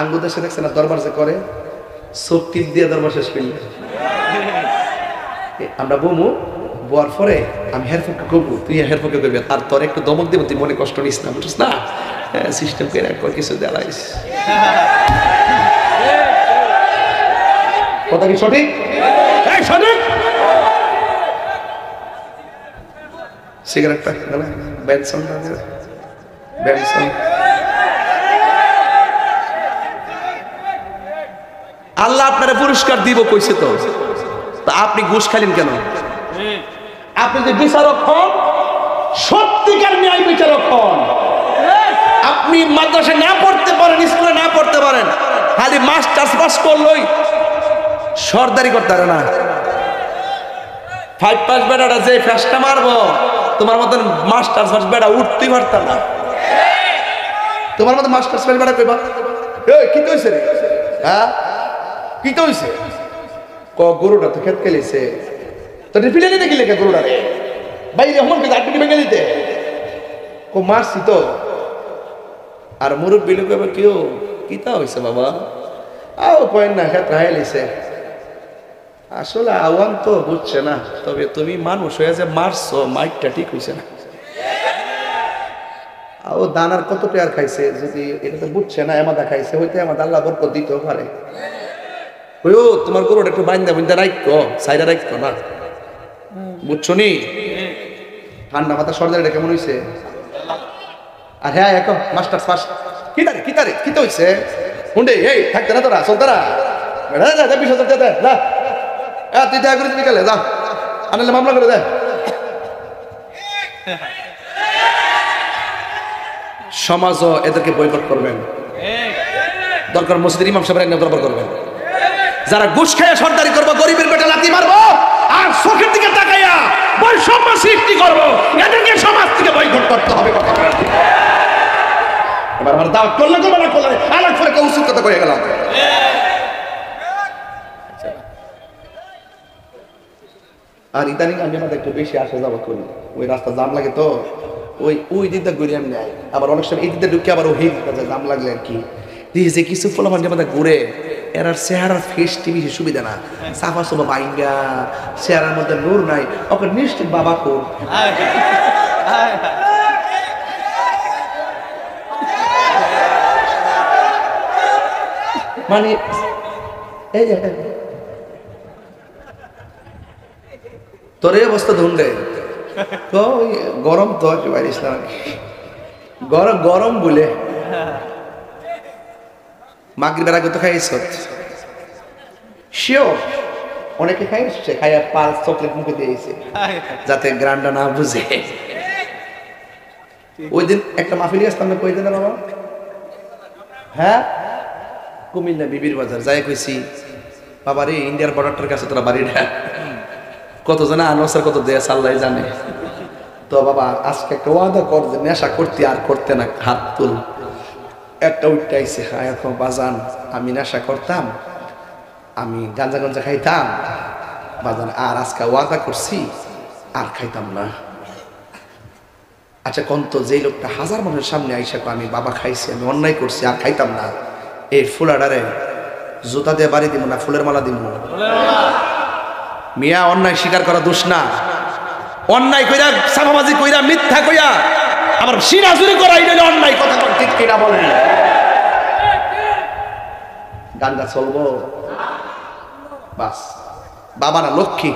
S1: আঙ্গু দেশে দেখছে না দরবার যে করে চোখ টিপ দিয়ে দরবার শেষ করলে আমরা বমু বোয়ার পরে আমি হেরফোকে করবো, তুই হেরফোকে করবি, আর তোর একটু দমক দেবো, তুই মনে কষ্ট নিস না, বুঝছিস না? সিস্টেম করে কিছু দেলাইস। কথা কি সঠিক? সঠিক। সিগারেটটা বেনসন বেনসন। আল্লাহ আপনারা পুরস্কার দিব কইছে তো, আপনি ঘুষ খাইলেন কেন? আপনি যে বিচারক হন, সত্যিকার ন্যায় বিচারক হন। আপনি মাদ্রাসায় না পড়তে পারেন, স্কুলে না পড়তে পারেন, খালি মাস্টার্স পাস করলই সরদারি করতে পারে না। 5 পাস বেড়াটা যে ফ্যাসটা মারবো, তোমার মতন মাস্টার্স পাস বেড়া উঠতেই পারতাম না। তোমার মতন মাস্টার্স পাস বেড়া কইবা কি তো হইছে রে? হ্যাঁ, কি তো হইছে? গরুটা তো খেত খেলেছে তো ফিলে নিতে গেলে গরুটা রে বাইরে হন কে আটটি ভেঙে দিতে ও মারছি তো। আর মুরব্বী লোক কেউ কিতা হইছে বাবা? আও পয়েন্ট না খেত রাইলেছে। আসলে আওয়াম তো বুঝছে না, তবে তুমি মানুষ হয়ে যে মারছো, মাইকটা ঠিক হইছে না। ও দানার কত টেয়ার খাইছে, যদি এটা তো বুঝছে না, এমাদা খাইছে, হইতে এমাদা আল্লাহ বরকত দিতেও পারে। ওই ও তোমার গরুটা একটু বাইন্দা বুন্দা রাখো, সাইডা রাখো না, বুঝছো নি? ঠান্ডা মাথা সর্দারিটা কেমন হইছে? আর হ্যাঁ এখন মাস্টার ফার্স্ট কিতা হইছে হুন্ডে, এই থাকতে না তোরা চলতারা তুই দেখা করে তুমি গেলে যা, আনলে মামলা করে দে। সমাজও এদেরকে বয়কট করবেন, দরকার মসজিদের ইমাম সাহেবের একদম দরবার করবেন। যারা ঘুষ খাইয়া সর্দারি করবো, গরিবের পেটে লাথি মারবো আর চোখের দিকে তাকাইয়া বৈষম্য সৃষ্টি করবো, এদেরকে সমাজ থেকে বয়কট করতে হবে। এবার আমার দাওয়াত করলে করবে না করলে আলাদা করে কেউ উচিত কথা কয়ে গেলাম। আর ইদানিং আমি আমাদের একটু বেশি আসা যাওয়া করি, ওই রাস্তা জাম লাগে তো ওই দিকটা ঘুরে আমি নেয়, আবার অনেক সময় এই দিকটা ঢুকে আবার ওই জাম লাগলে আর কি যে কিছু ফল মানে আমাদের ঘুরে এর আর চেহারার ফেসটি বেশি সুবিধা না, সাফা সোফা বাইঙ্গা চেহারার মধ্যে নূর নাই, ওকে নিশ্চিত বাবা কোন মানে এই যে তোর এই অবস্থা ধুনলে তো গরম তো একেবারে ইসলাম গরম গরম বলে মাগরিবের আগে তো খাইছ সেও অনেকে খাইছে, খাইয়া পাল চকলেট মুখে দিয়েছে যাতে গ্রান্ডা না বুঝে। ওই দিন একটা মাহফিলি আসতাম না, কই দিন বাবা, হ্যাঁ কুমিল্লা বিবির বাজার যাই কইছি, বাবা রে ইন্ডিয়ার বর্ডারটার কাছে তোরা বাড়িটা কত জানা আনোসার কত দেয়া আল্লাহ জানে। তো বাবা আজকে একটা ওয়াদা কর যে নেশা করতে আর করতে না, হাত তুল। একটা উঠটাইছে, হ্যাঁ এখন বাজান আমি নেশা করতাম, আমি গাঞ্জা গঞ্জা খাইতাম বাজান, আর আজকে ওয়াদা করছি আর খাইতাম না। আচ্ছা কোন তো যেই লোকটা হাজার মানুষের সামনে আইসা আমি বাবা খাইছি, আমি অন্যায় করছি আর খাইতাম না, এই ফুলাডারে জুতা দিয়ে বাড়ি দিব না ফুলের মালা দিব? মিয়া অন্যায় স্বীকার করা দোষ না, অন্যায় কইরা সামাবাজি কইরা মিথ্যা কইরা আবার সিনাজুরি করা এটা অন্যায়, কথা ঠিক কিনা বলেন? গান্দা চলবো বাস, বাবা না লক্ষ্মী,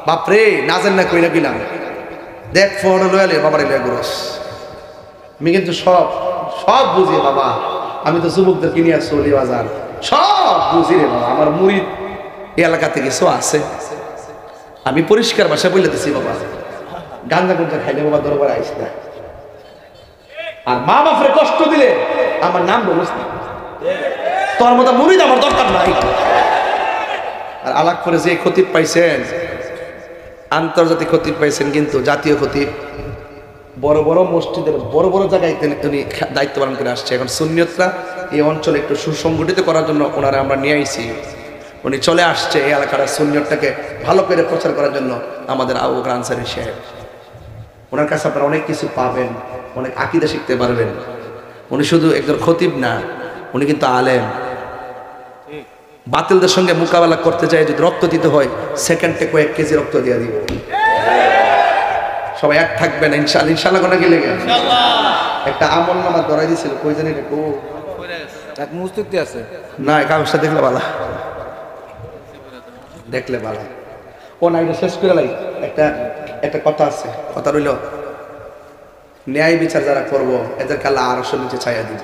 S1: বাপরে নাজেন না কইরা গেলাম দেখ ফোন লয়ালে বাবার এলে গুরস। আমি কিন্তু সব সব বুঝি বাবা, আমি তো যুবকদের কিনিয়া চলি বাজার, সব বুঝি রে বাবা। আমার মুরিদ এই এলাকাতে কিছু আছে, আমি পরিষ্কার ভাষা বলতেছি বাবা, গাঞ্জা গঞ্জা খাইলে বাবা দরবার আইস না, আর মা বাপরে কষ্ট দিলে আমার নাম বলিস না, তোর মতো মুরিদ আমার দরকার নাই। আর আলাক করে যে খতিব পাইছেন, আন্তর্জাতিক খতিব পাইছেন, কিন্তু জাতীয় খতিব বড় বড় মসজিদের বড় বড় জায়গায় উনি দায়িত্ব পালন করে আসছে। এখন সুন্নিয়তরা এই অঞ্চলে একটু সুসংগঠিত করার জন্য ওনারা আমরা নিয়ে আইছি, উনি চলে আসছে এই এলাকার সুন্নিয়তটাকে ভালো করে প্রচার করার জন্য। আমাদের আবু বকর আনসারী সাহেব, ওনার কাছে আপনারা অনেক কিছু পাবেন, অনেক আকীদা শিখতে পারবেন। উনি শুধু একজন খতিব না, উনি কিন্তু আলেম। বাতিলদের সঙ্গে মোকাবেলা করতে চাই, যদি রক্ত দিতে হয় সেকেন্ডে কয়েক কেজি রক্ত দিয়ে দিব। সবাই এক থাকবেন ইনশাআল্লাহ। ইনশাআল্লাহ কোনা গেলে একটা আমল নামা ধরাই দিছিল, কই জানি রে কো
S3: এক মুস্তুতি আছে
S1: না, কাগজটা দেখলে ভালো, দেখলে ভালো। ও না, এটা শেষ করে লাই। একটা একটা কথা আছে, কথা রইল ন্যায় বিচার যারা করব এদেরকে আল্লাহ আরশের নিচে ছায়া দিব।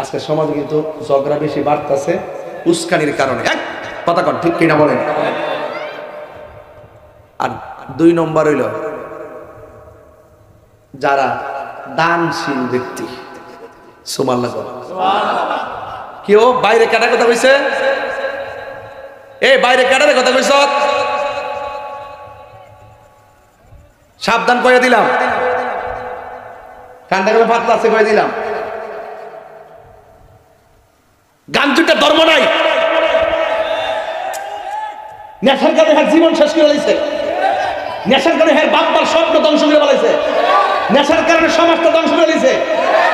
S1: আজকে সমাজে কিন্তু ঝগড়া বেশি বাড়তেছে উস্কানির কারণে, এক কথা কন ঠিক কিনা বলেন? আর 2 নম্বর হইল যারা দানশীল ব্যক্তি, সুবহানাল্লাহ। কেউ বাইরে কাটা কথা কইছে, এই বাইরে কাটারে কথা কইছ, সাবধান কইয়া দিলাম, কান্দা করে ফাতলা আছে কইয়া দিলাম। গাঞ্জুটা ধর্ম নাই, নেশার কারণে হ্যাঁ জীবন শেষ করে লাইছে, নেশার কারণে হ্যাঁ বাপমার স্বপ্ন ধ্বংস করে ফেলাইছে, নেশার কারণে সমাজটা ধ্বংস করে লাইছে,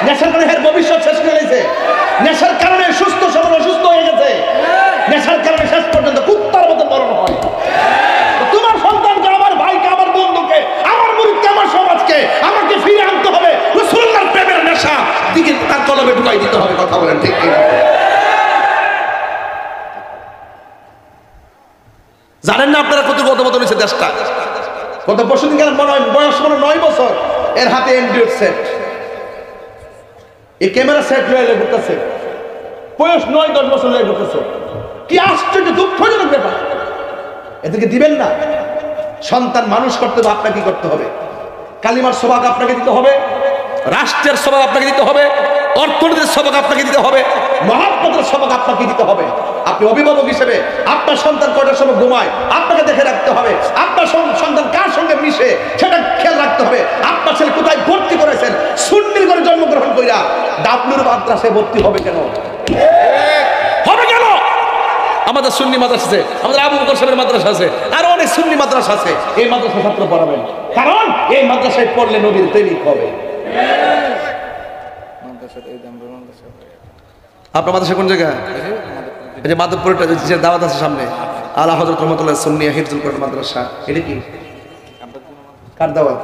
S1: নেশার কারণে হ্যাঁ ভবিষ্যৎ শেষ করে লাইছে, নেশার কারণে সুস্থ সবল অসুস্থ হয়ে গেছে, নেশার কারণে শেষ পর্যন্ত কুত্তার মতো মরণ হয়। তোমার সন্তানকে, আমার ভাইকে, আমার বন্ধুকে, আমার মুরিদকে, আমার সমাজকে আমাকে ফিরে আনতে করেছে দেশটা। গত পরশুদিন গেলাম, বয়স 9 বছর, এর হাতে অ্যান্ড্রয়েড সেট, এই ক্যামেরা সেট লয়ে ঘুরতেছে, বয়স 9-10 বছর লয়ে ঘুরতেছে। কি আশ্চর্য, দুঃখজনক ব্যাপার। এদেরকে দিবেন না। সন্তান মানুষ করতে হবে, আপনাকে কি করতে হবে? কালিমার সবাক আপনাকে দিতে হবে, রাষ্ট্রের সবাক আপনাকে দিতে হবে, অর্থনীতির সবাক আপনাকে দিতে হবে, মহাব্বতের সবাক আপনাকে দিতে হবে। আপনি অভিভাবক হিসেবে আপনার সন্তান কয়টার সময় ঘুমায় আপনাকে দেখে রাখতে হবে। আপনার সন্তান কার সঙ্গে মিশে সেটা খেয়াল রাখতে হবে। আপনার ছেলে কোথায় ভর্তি করেছেন, সুন্নির করে জন্মগ্রহণ কইরা ডাবলুর মাদ্রাসায় ভর্তি হবে কেন? হবে কেন? আমাদের সুন্নি মাদ্রাসা আছে, আমাদের আবু বকর সাহেবের মাদ্রাসা আছে, আরো অনেক সুন্নি মাদ্রাসা আছে। এই মাদ্রাসা ছাত্র পড়াবেন, কারণ এই মাদ্রাসায় পড়লে নবীর প্রেমিক হবে। আপনার মাদ্রাসা কোন জায়গা? এই যে মাধবপুরটা যে দাওয়াত আছে সামনে, আলা হযরত রহমাতুল্লাহ সুন্নিয়া হিফজুল কোরআন মাদ্রাসা, এটা কি কার দাওয়াত?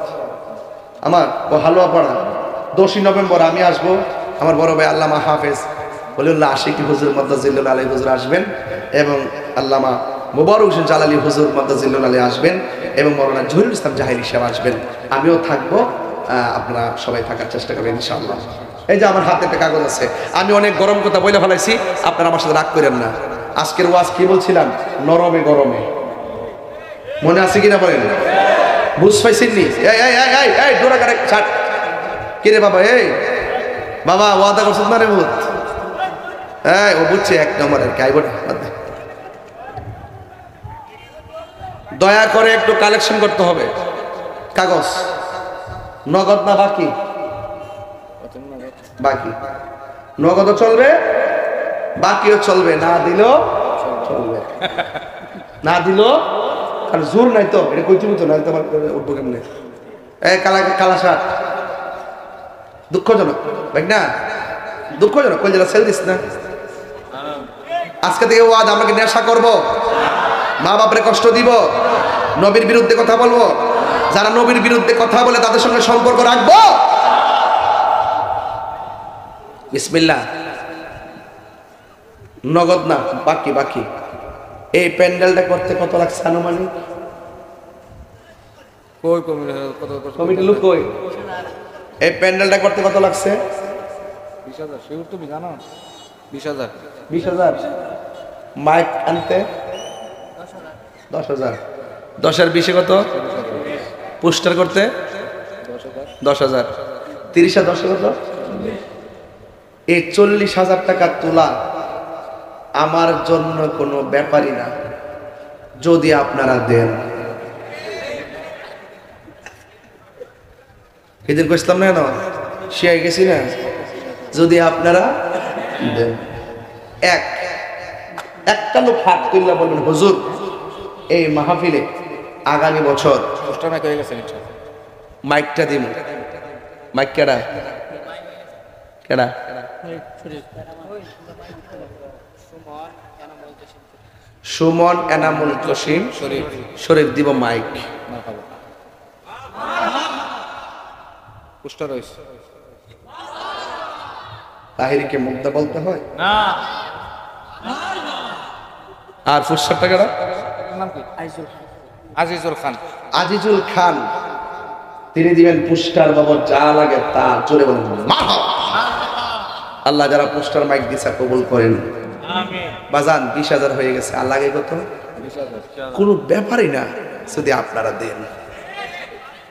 S1: আমার ও হালুয়া পাড়া 10ই নভেম্বর আমি আসবো। আমার বড় ভাই আল্লামা হাফেজ ওলিউল্লাহ আশিকি হুজুর মাদ্দাজিল্লুল আলাইহি হুজুর আসবেন, এবং আল্লামা মুবারক হোসেন জালালি হুজুর মাদ্দাজিল্লুল আলাইহি আসবেন, এবং মাওলানা জহিরুল ইসলাম জাহিরি সাহেব আসবেন। আমিও থাকবো, আপনারা সবাই থাকার চেষ্টা করবেন ইনশাআল্লাহ। এই যে আমার হাতে একটা কাগজ আছে, আমি অনেক গরম কথা বলে ফেলাইছি, আপনারা আমার সাথে রাগ করেন না। আজকের ওয়াজ কি বলছিলাম? নরমে গরমে, মনে আছে কিনা বলেন? বুঝ পাইছেননি? এই ডোরা কারে ছাড়, কে রে বাবা? এই বাবা ওয়াদা করছিস না রে ভূত? ও বুঝছে 1 নম্বরের গাইবট। দয়া করে একটু কালেকশন করতে হবে কাগজ। নগদ না বাকি? বাকি। নগদও চলবে, বাকিও চলবে, না দিলেও চলবে, না দিলেও। আর জোর নাই তো, এটা কইতে মতো না, তোমার উঠবো কেমনে? এই কালা শার্ট, দুঃখজনক ভাই না, দুঃখজনক। কই জেলা সেল দিস না। আজকে থেকে ওয়াদ, আমরা কি নেশা করব? মা বাপরে কষ্ট দিব? নবীর বিরুদ্ধে কথা বলবো? যারা নবীর বিরুদ্ধে কথা বলে তাদের সঙ্গে সম্পর্ক রাখবো? বিসমিল্লাহ। নগদ না, বাকি। বাকি। এই প্যান্ডেলটা করতে কত লাগছে আনুমানিক? কমিটি লোক কই? এই প্যান্ডেলটা করতে কত লাগছে?
S3: 20,000। শিওর তুমি জানো? 20,000।
S1: 20,000। মাইক আনতে 10,000। 10 আর 20 কত? পোস্টার করতে 10,000। 30 আর 10 কত? এই 40,000 টাকা তোলা আমার জন্য কোনো ব্যাপারই না, যদি আপনারা দেন। এদের কইছিলাম না কেন, শিয়াই গেছি না, যদি আপনারা দেন। একটা লোক হাত তুললে বলবেন, হুজুর এই মাহফিলে আগামী বছর মাইকটা দিব। মাইক কেডা? কেডা? সুমন এনামুল জসিম শরীফ দিব মাইক। তাহিরিকে মুগ্ধা বলতে হয় না। আর ফুসছারটা কেডা? আজিজুল খান। তিনি দিবেন পুস্টার বাবদ, যা লাগে তা জোরে বলেন মারহাবা। আল্লাহ যারা পুস্টার মাইক দিছে কবুল করেন। বাজান 20,000 হয়ে গেছে, আর লাগে কত? কোনো ব্যাপারই না, যদি আপনারা দেন।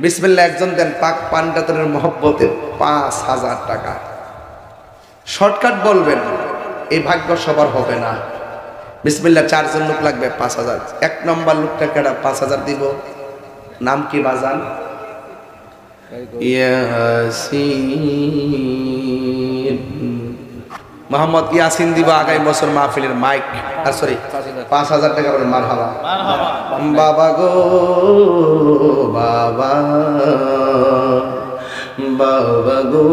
S1: বিসমিল্লাহ। একজন দেন পাক পান্ডাতনের মহব্বতে 5,000 টাকা। শর্টকাট বলবেন, এই ভাগ্য সবার হবে না। বিসমিল্লাহ। 4 জন লোক লাগবে, 5,000। 1 নম্বর লোকটা কেডা? 5,000 দিব। নাম কি বাজান? ইয়াসিন। মোহাম্মদ ইয়াসিন দিব আগামী বছর মাহফিলের মাইক। আর সরি 5,000 টাকা বলেন মারহাবা। বাবা গো বাবা, বাবা গো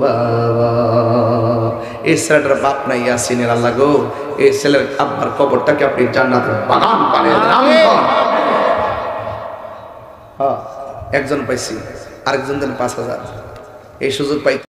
S1: বাবা। এই ছেলেটার বাপ নাই ইয়াসিনের, আল্লাহ গো এই ছেলের আব্বার কবরটাকে আপনি জান্নাতের বাগান বানিয়ে দেন। হ্যাঁ, একজন পাইছি, আরেকজন দেন 5,000। এই সুযোগ পাই।